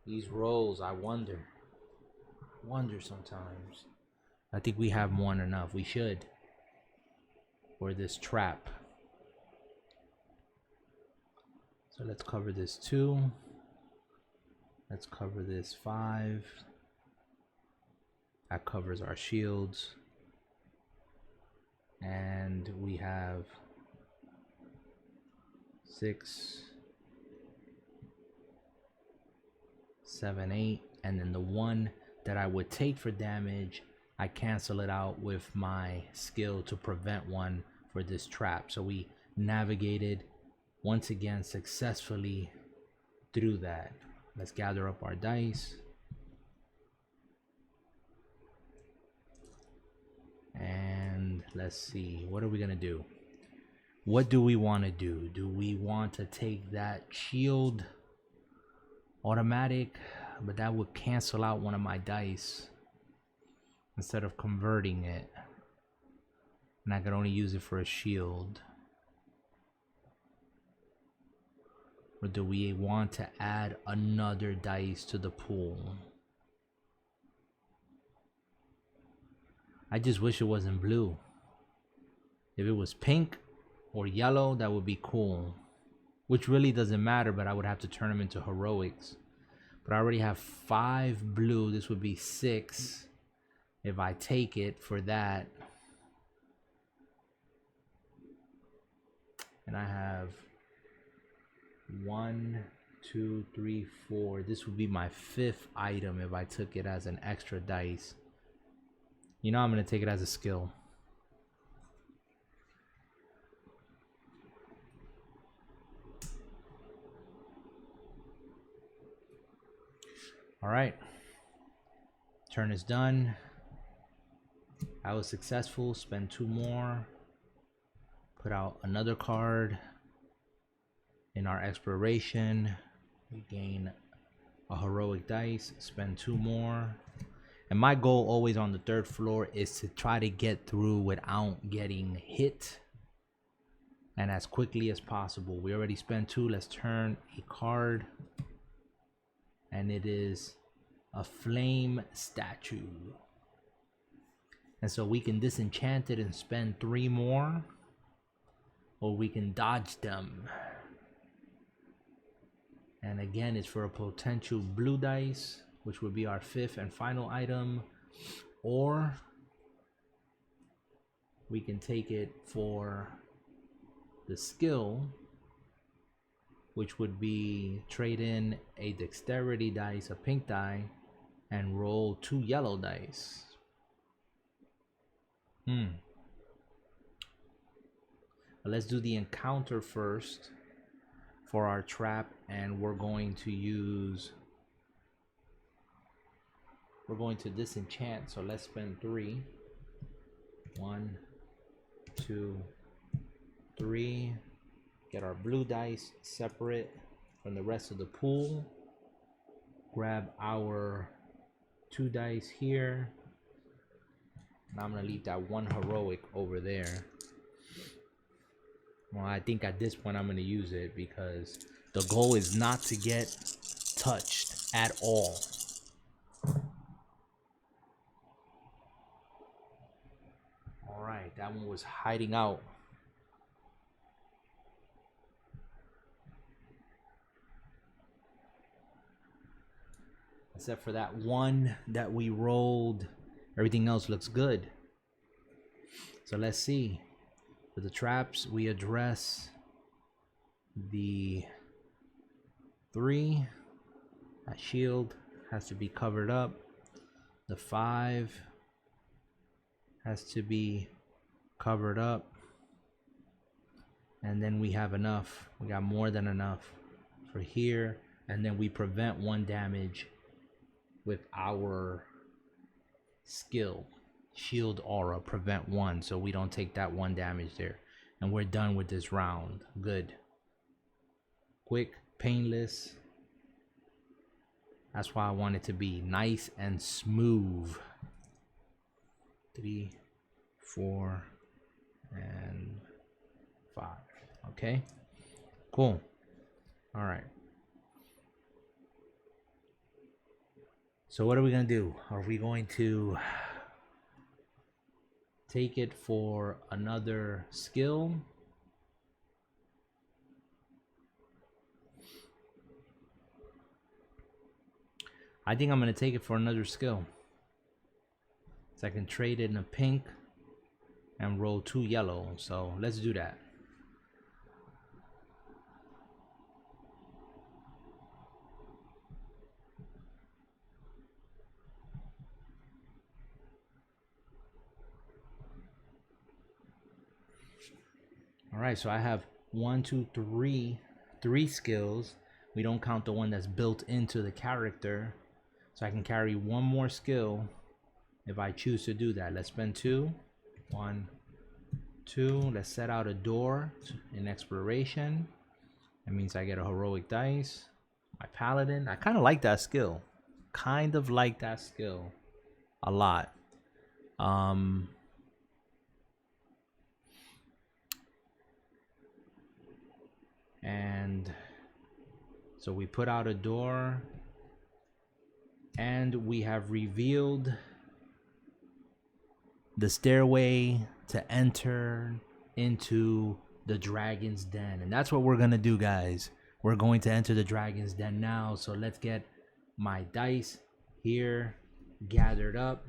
These rolls, I wonder sometimes. I think we have more than enough. We should. For this trap. So let's cover this 2. Let's cover this 5. That covers our shields. And we have 6, 7, 8, and then the 1 that I would take for damage, I cancel it out with my skill to prevent 1 for this trap. So we navigated once again successfully through that. Let's gather up our dice. And let's see, what are we gonna do? What do we want to do? Do we want to take that shield automatic, but that would cancel out one of my dice instead of converting it, and I could only use it for a shield? Or do we want to add another dice to the pool? I just wish it wasn't blue. If it was pink or yellow, that would be cool. Which really doesn't matter, but I would have to turn them into heroics. But I already have 5 blue. This would be 6 if I take it for that. And I have 1, 2, 3, 4. This would be my 5th item if I took it as an extra dice. You know I'm going to take it as a skill. All right. Turn is done. I was successful. Spend 2 more. Put out another card. In our exploration, we gain a heroic dice. Spend 2 more. And my goal always on the 3rd floor is to try to get through without getting hit. And as quickly as possible. We already spent 2. Let's turn a card. And it is a flame statue. And so we can disenchant it and spend 3 more. Or we can dodge them. And again, it's for a potential blue dice, which would be our 5th and final item. Or we can take it for the skill, which would be trade in a dexterity dice, a pink die, and roll 2 yellow dice. But let's do the encounter first for our trap, and we're going to disenchant. So let's spend 3. 1, 2, 3. Get our blue dice separate from the rest of the pool. Grab our 2 dice here. And I'm gonna leave that 1 heroic over there. Well, I think at this point I'm gonna use it because the goal is not to get touched at all. All right, that one was hiding out. Except for that one that we rolled, everything else looks good. So let's see. For the traps, we address the 3. That shield has to be covered up. The 5 has to be covered up. And then we have enough. We got more than enough for here. And then we prevent 1 damage with our skill. Shield aura, prevent 1, so we don't take that 1 damage there. And we're done with this round. Good. Quick, painless. That's why I want it to be nice and smooth. 3, 4, and 5. Okay, cool. All right. So what are we gonna do? Are we going to take it for another skill? I think I'm gonna take it for another skill. So I can trade it in a pink and roll 2 yellow. So let's do that. All right, so I have 1, 2, 3 skills. We don't count the one that's built into the character. So I can carry 1 more skill if I choose to do that. Let's spend 2. 1, 2. Let's set out a door in exploration. That means I get a heroic dice. My paladin. I kind of like that skill. Kind of like that skill a lot. And so we put out a door, and we have revealed the stairway to enter into the dragon's den. And that's what we're going to do, guys. We're going to enter the dragon's den now. So let's get my dice here gathered up.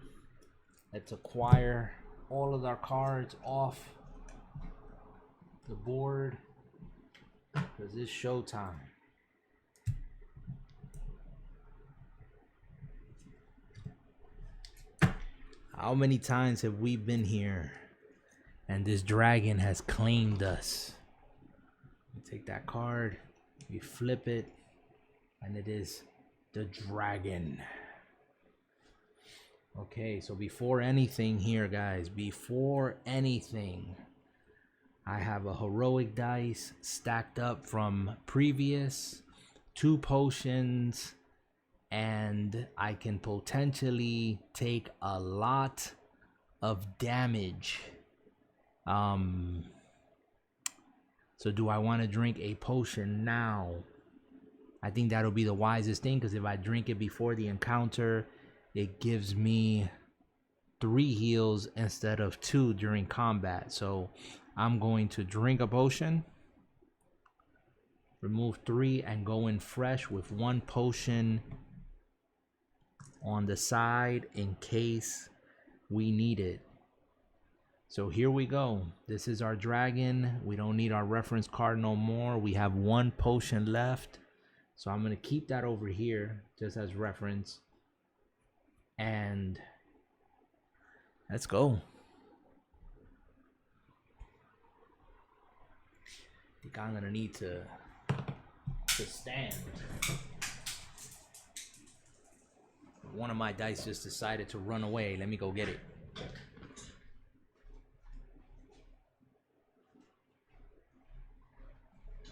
Let's acquire all of our cards off the board, because it's showtime. How many times have we been here and this dragon has claimed us? We take that card, we flip it, and it is the dragon. Okay, so before anything here, guys, before anything, I have a heroic dice stacked up from previous, 2 potions, and I can potentially take a lot of damage. So do I want to drink a potion now? I think that'll be the wisest thing, because if I drink it before the encounter, it gives me 3 heals instead of 2 during combat. So I'm going to drink a potion, remove 3, and go in fresh with 1 potion on the side in case we need it. So here we go. This is our dragon. We don't need our reference card no more. We have 1 potion left. So I'm going to keep that over here just as reference. And let's go. I think I'm going to need to stand. One of my dice just decided to run away. Let me go get it.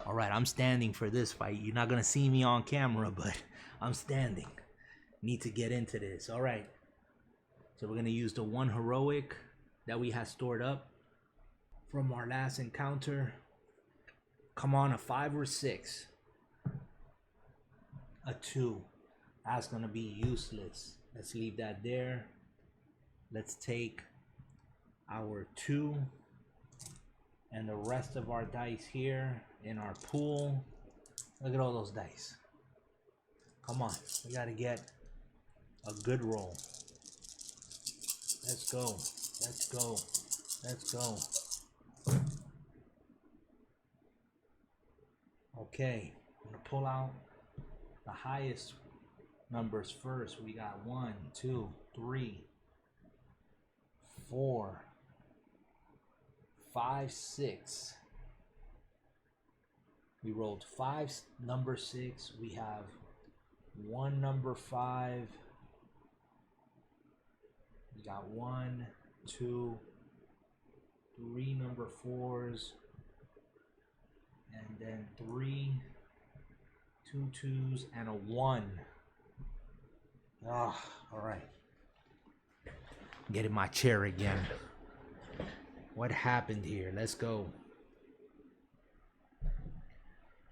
All right, I'm standing for this fight. You're not going to see me on camera, but I'm standing. Need to get into this. All right. So we're going to use the 1 heroic that we had stored up from our last encounter. Come on, a 5 or 6. A 2. That's going to be useless. Let's leave that there. Let's take our 2 and the rest of our dice here in our pool. Look at all those dice. Come on, we got to get a good roll. Let's go. Let's go. Let's go. Okay, I'm going to pull out the highest numbers first. We got 1, 2, 3, 4, 5, 6. We rolled 5, number 6. We have 1, number 5. We got 1, 2, 3 number 4s. And then 3, 2 2s, and a 1. Ah, all right. Get in my chair again. What happened here? Let's go.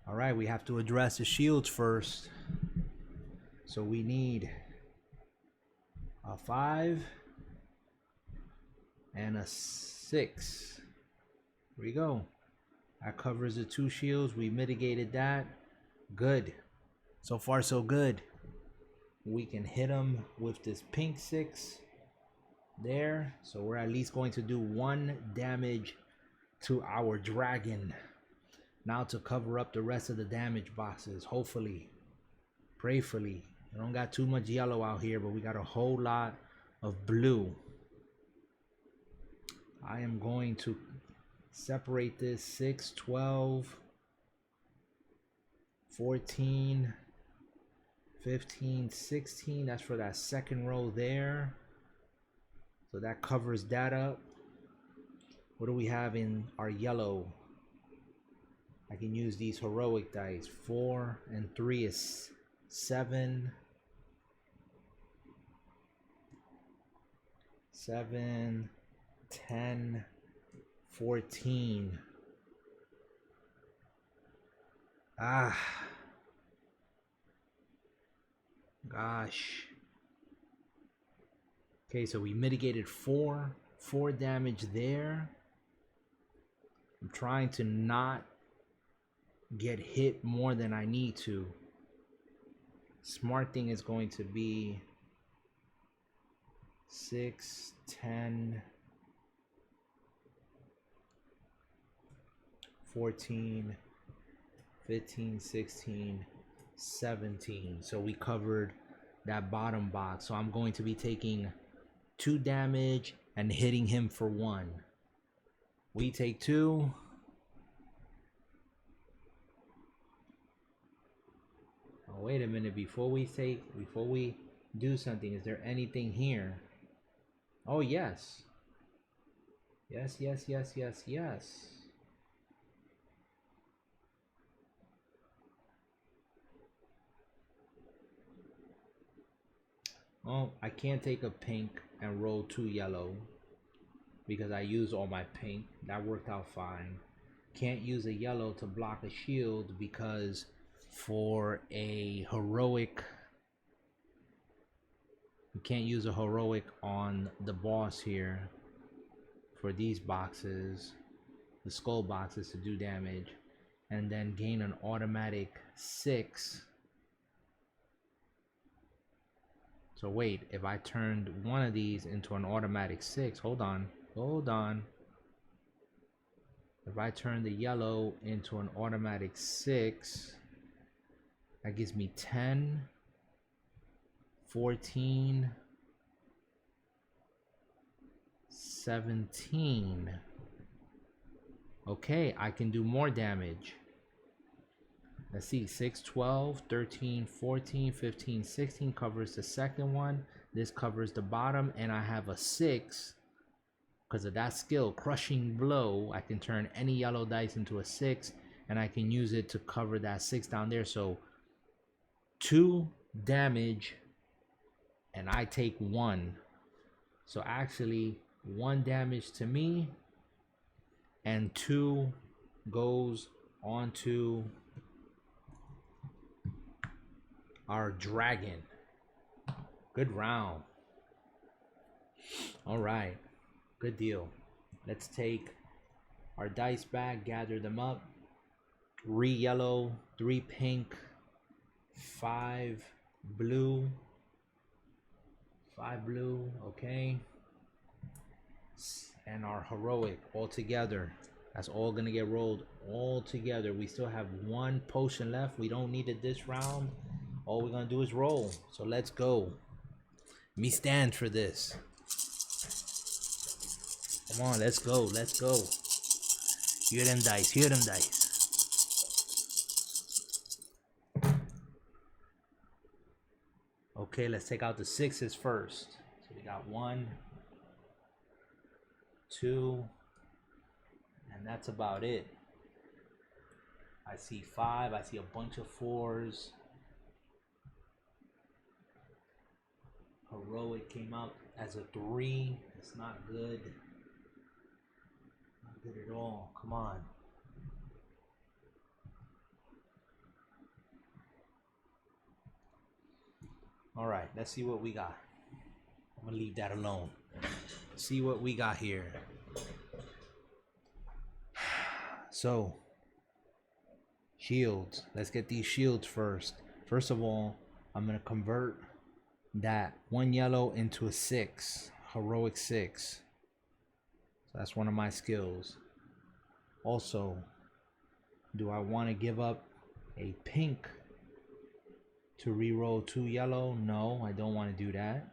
All right, we have to address the shields first. So we need a 5 and a 6. Here we go. That covers the 2 shields. We mitigated that. Good. So far, so good. We can hit them with this pink 6 there. So we're at least going to do 1 damage to our dragon. Now to cover up the rest of the damage boxes. Hopefully. Prayfully. We don't got too much yellow out here, but we got a whole lot of blue. I am going to separate this 6, 12, 14, 15, 16. That's for that second row there. So that covers that up. What do we have in our yellow? I can use these heroic dice. 4 and 3 is 7. 7, 10, 14. Ah. Gosh. Okay, so we mitigated 4 damage there. I'm trying to not get hit more than I need to. Smart thing is going to be 6, 10, 14, 15, 16, 17. So we covered that bottom box. So I'm going to be taking 2 damage and hitting him for 1. We take 2. Oh, wait a minute. Before we do something, is there anything here? Oh, yes. Yes, yes, yes, yes, yes. Oh, I can't take a pink and roll 2 yellow because I used all my pink. That worked out fine. Can't use a yellow to block a shield because for a heroic, you can't use a heroic on the boss here for these boxes, the skull boxes, to do damage and then gain an automatic 6. So wait, if I turned one of these into an automatic 6, hold on. If I turn the yellow into an automatic 6, that gives me 10, 14, 17. Okay, I can do more damage. Let's see, 6, 12, 13, 14, 15, 16 covers the second one. This covers the bottom, and I have a 6. Because of that skill, Crushing Blow, I can turn any yellow dice into a 6, and I can use it to cover that 6 down there. So 2 damage, and I take 1. So actually, 1 damage to me, and 2 goes onto our dragon. Good round. All right, good deal. Let's take our dice back, gather them up. 3 yellow, 3 pink, 5 blue. 5 blue, okay. And our heroic all together. That's all gonna get rolled all together. We still have 1 potion left. We don't need it this round. All we're gonna do is roll. So let's go. Me stand for this. Come on, let's go. Let's go. Hear them dice. Hear them dice. Okay, let's take out the 6s first. So we got 1, 2, and that's about it. I see 5. I see a bunch of 4s. Heroic came out as a 3. It's not good. Not good at all. Come on. All right, let's see what we got. I'm gonna leave that alone. See what we got here. So, shields. Let's get these shields first. First of all, I'm gonna convert that 1 yellow into a 6, heroic 6. So that's one of my skills. Also, do I want to give up a pink to reroll 2 yellow? No, I don't want to do that.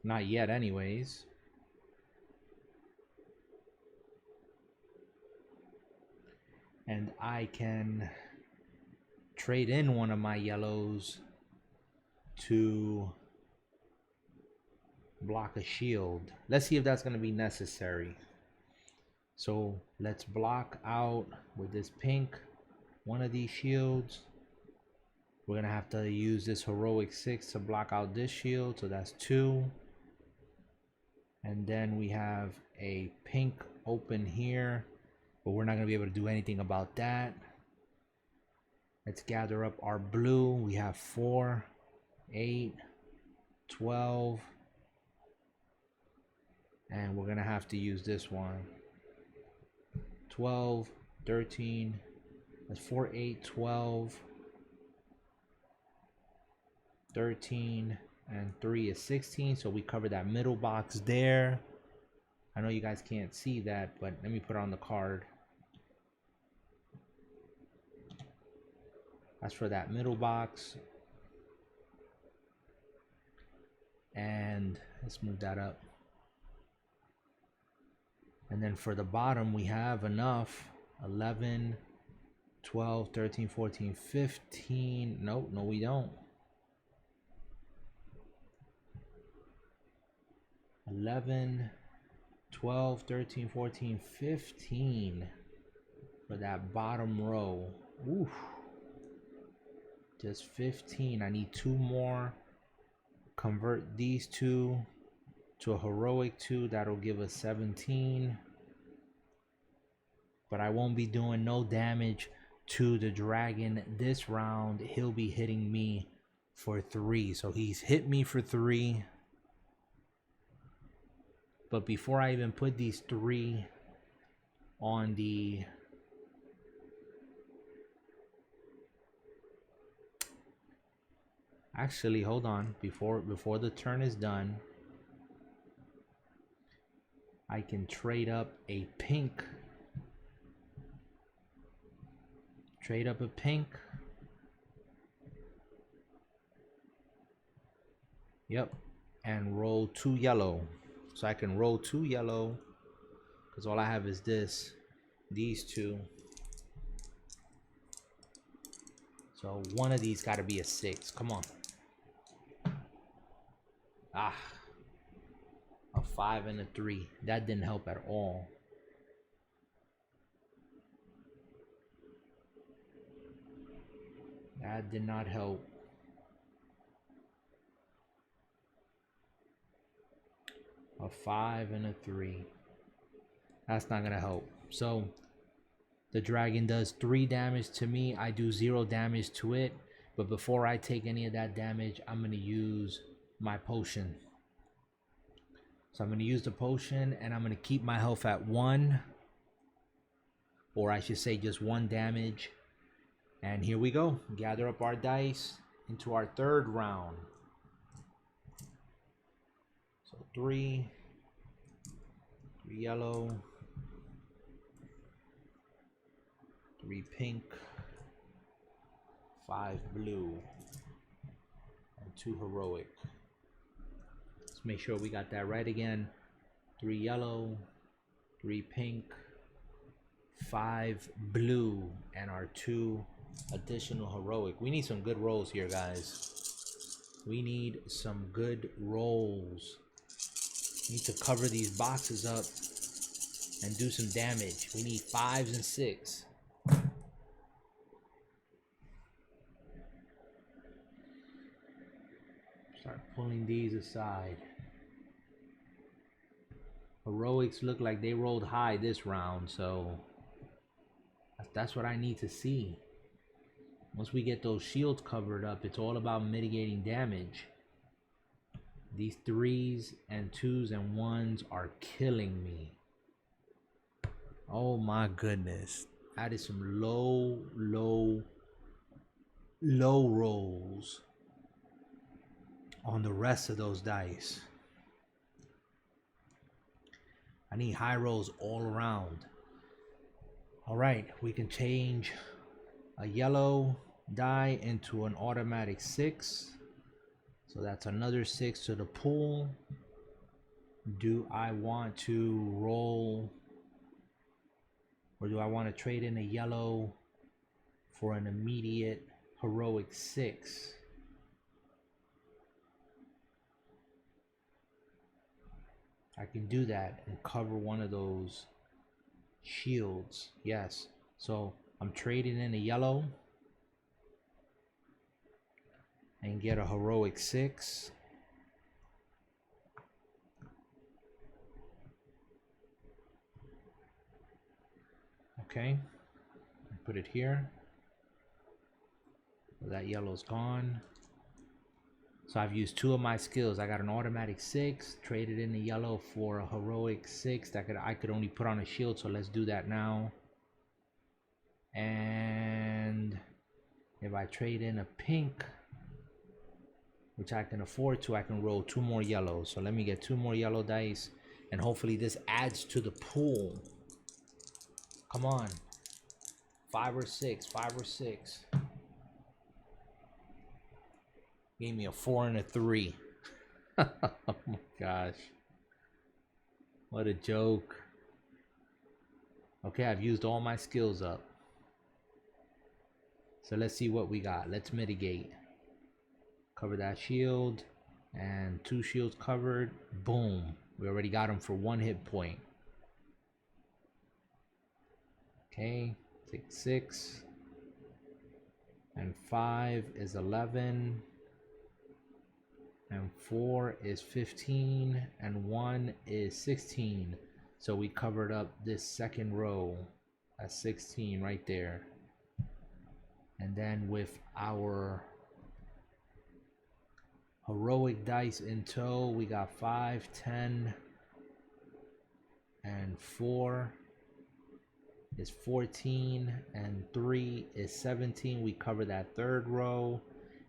Not yet anyways. And I can trade in one of my yellows to block a shield. Let's see if that's going to be necessary. So let's block out with this pink one of these shields. We're going to have to use this heroic 6 to block out this shield. So that's 2. And then we have a pink open here, but we're not going to be able to do anything about that. Let's gather up our blue. We have 4, 8, 12, And we're gonna have to use this one. 12, 13, that's 4, 8, 12, 13, and 3 is 16. So we cover that middle box there. I know you guys can't see that, but let me put it on the card. That's for that middle box. And let's move that up. And then for the bottom, we have enough. 11, 12, 13, 14, 15. No, we don't. 11, 12, 13, 14, 15 for that bottom row. Oof. Just 15. I need 2 more. Convert these 2 to a heroic 2. That'll give us 17. But I won't be doing no damage to the dragon this round. He'll be hitting me for 3. So he's hit me for 3. But before I even put these 3 on the... Actually, hold on. Before the turn is done, I can trade up a pink. Trade up a pink. Yep. And roll 2 yellow. So I can roll 2 yellow. Because all I have is this. These 2. So one of these got to be a 6. Come on. Ah. A 5 and a 3. That didn't help at all. That did not help. A 5 and a 3. That's not gonna help. So the dragon does 3 damage to me. I do 0 damage to it. But before I take any of that damage, I'm gonna use my potion. So I'm gonna use the potion and I'm gonna keep my health at 1. Or I should say just 1 damage. And here we go. Gather up our dice into our 3rd round. So 3 yellow, 3 pink, 5 blue, and 2 heroic. Let's make sure we got that right again. 3 yellow, 3 pink, 5 blue, and our 2 additional heroic. We need some good rolls here, guys. We need some good rolls. We need to cover these boxes up and do some damage. We need 5s and 6. Start pulling these aside. Heroics look like they rolled high this round, so that's what I need to see. Once we get those shields covered up, it's all about mitigating damage. These 3s and 2s and 1s are killing me. Oh my goodness. That is some low rolls on the rest of those dice. I need high rolls all around. All right, we can change a yellow die into an automatic 6. So that's another 6 to the pool. Do I want to roll, or do I want to trade in a yellow for an immediate heroic 6? I can do that and cover one of those shields. Yes. So I'm trading in a yellow and get a heroic 6. Okay. Put it here. That yellow's gone. So I've used 2 of my skills. I got an automatic 6, traded in the yellow for a heroic 6 that I could only put on a shield. So let's do that now. And if I trade in a pink, which I can afford to, I can roll 2 more yellows. So let me get 2 more yellow dice, and hopefully this adds to the pool. Come on. 5 or 6, 5 or 6. Gave me a 4 and a 3. Oh my gosh. What a joke. Okay, I've used all my skills up. So let's see what we got. Let's mitigate. Cover that shield. And 2 shields covered. Boom. We already got him for 1 hit point. Okay. Take 6. And 5 is 11. And 4 is 15. And 1 is 16. So we covered up this second row. That's 16 right there. And then with our heroic dice in tow, we got 5, 10, and 4 is 14, and 3 is 17. We cover that third row,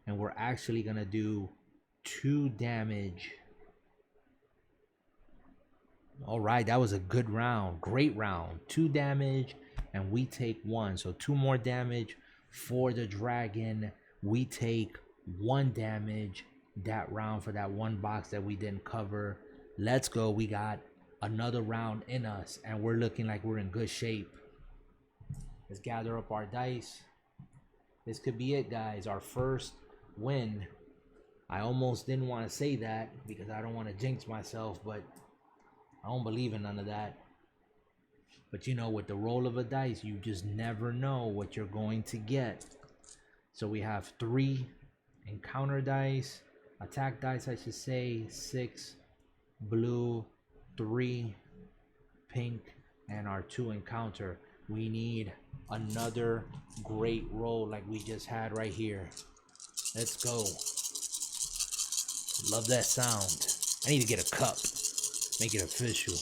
and we're actually gonna do 2 damage. All right, that was a good round. Great round. 2 damage, and we take 1. So 2 more damage for the dragon. We take 1 damage that round for that 1 box that we didn't cover. Let's go. We got another round in us, and we're looking like we're in good shape. Let's gather up our dice. This could be it, guys. Our first win. I almost didn't want to say that because I don't want to jinx myself, but I don't believe in none of that. But you know, with the roll of a dice, you just never know what you're going to get. So we have 3 encounter dice, attack dice I should say, 6 blue, 3 pink, and our 2 encounter. We need another great roll like we just had right here. Let's go. Love that sound. I need to get a cup. Make it official.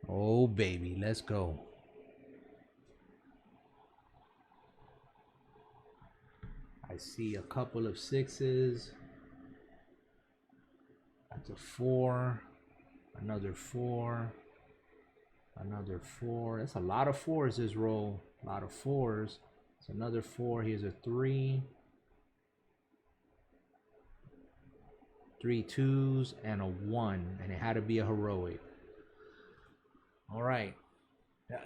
Oh baby, let's go. I see a couple of 6s. That's a 4. Another 4. Another 4. That's a lot of 4s this roll. A lot of 4s. It's another 4. Here's a 3. 3 2s and a 1. And it had to be a heroic. All right.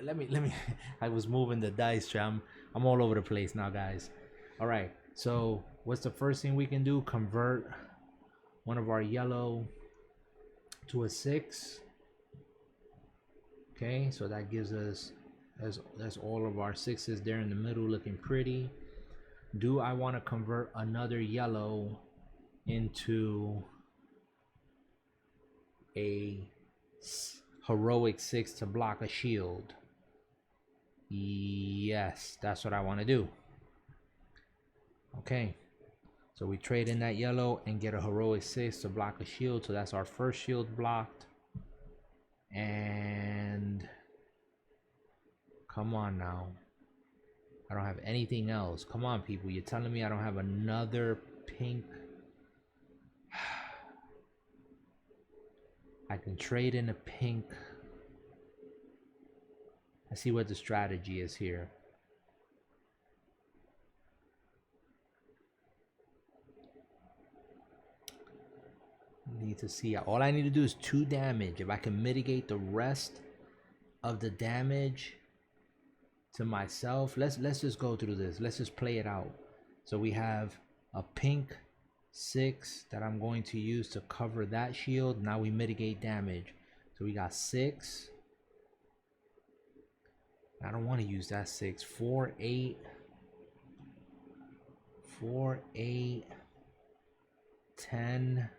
Let me I was moving the dice. I'm all over the place now, guys. All right. So what's the first thing we can do? Convert one of our yellow to a 6. Okay, so that gives us that's all of our 6s there in the middle looking pretty. Do I want to convert another yellow into a heroic 6 to block a shield? Yes, that's what I want to do. Okay, so we trade in that yellow and get a heroic 6 to block a shield. So that's our first shield blocked. And come on now, I don't have anything else. Come on, people, you're telling me I don't have another pink? I can trade in a pink. I see what the strategy is here. Need to see. All I need to do is 2 damage. If I can mitigate the rest of the damage to myself, let's just go through this. Let's just play it out. So we have a pink 6 that I'm going to use to cover that shield. Now we mitigate damage. So we got 6. I don't want to use that 6. 4 8 4 8 10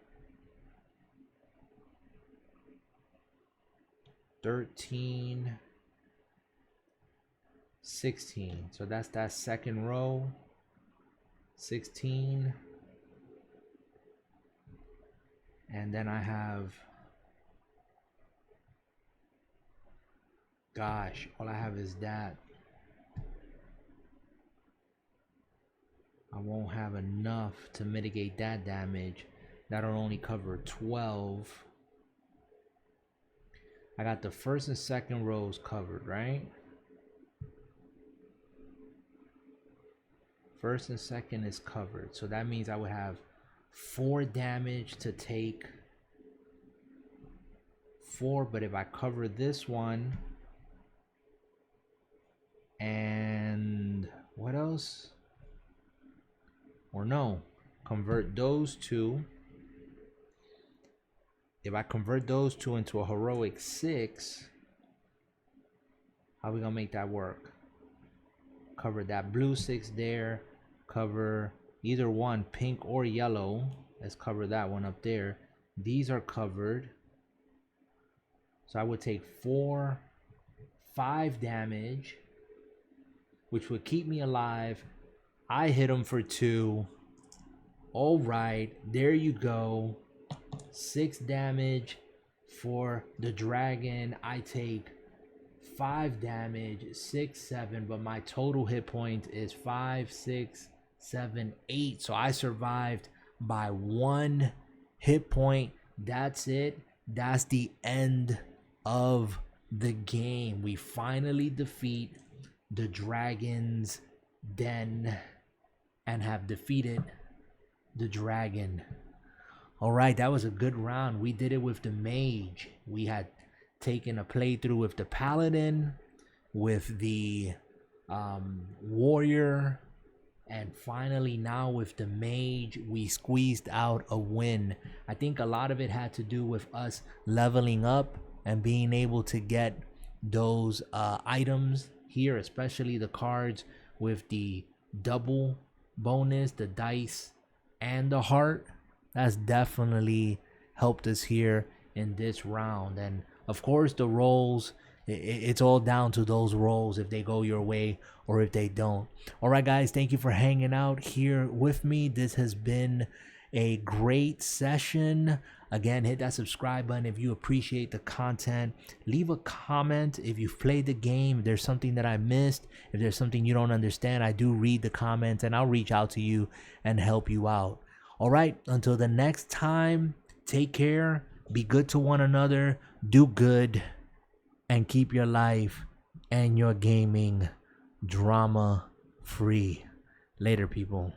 13 16. So that's that second row. 16. And then I have, gosh, all I have is that. I won't have enough to mitigate that damage. That'll only cover 12. I got the first and second rows covered, right? First and second is covered. So that means I would have 4 damage to take. 4, but if I cover this one, and what else? Or no, convert those two. If I convert those two into a heroic 6, how are we gonna make that work? Cover that blue 6 there, cover either one, pink or yellow. Let's cover that one up there. These are covered. So I would take 4, 5 damage, which would keep me alive. I hit him for 2. All right, there you go. 6 damage for the dragon. I take 5 damage, 6, 7, but my total hit point is 5, 6, 7, 8. So I survived by 1 hit point. That's it. That's the end of the game. We finally defeat the dragon's den and have defeated the dragon. All right, that was a good round. We did it with the mage. We had taken a playthrough with the paladin, with the warrior, and finally now with the mage, we squeezed out a win. I think a lot of it had to do with us leveling up and being able to get those items here, especially the cards with the double bonus, the dice and the heart. That's definitely helped us here in this round. And of course the rolls, it's all down to those rolls, if they go your way or if they don't. All right guys, thank you for hanging out here with me. This has been a great session. Again, hit that subscribe button if you appreciate the content. Leave a comment if you've played the game, if there's something that I missed, if there's something you don't understand. I do read the comments and I'll reach out to you and help you out. All right, until the next time, take care, be good to one another, do good, and keep your life and your gaming drama free. Later, people.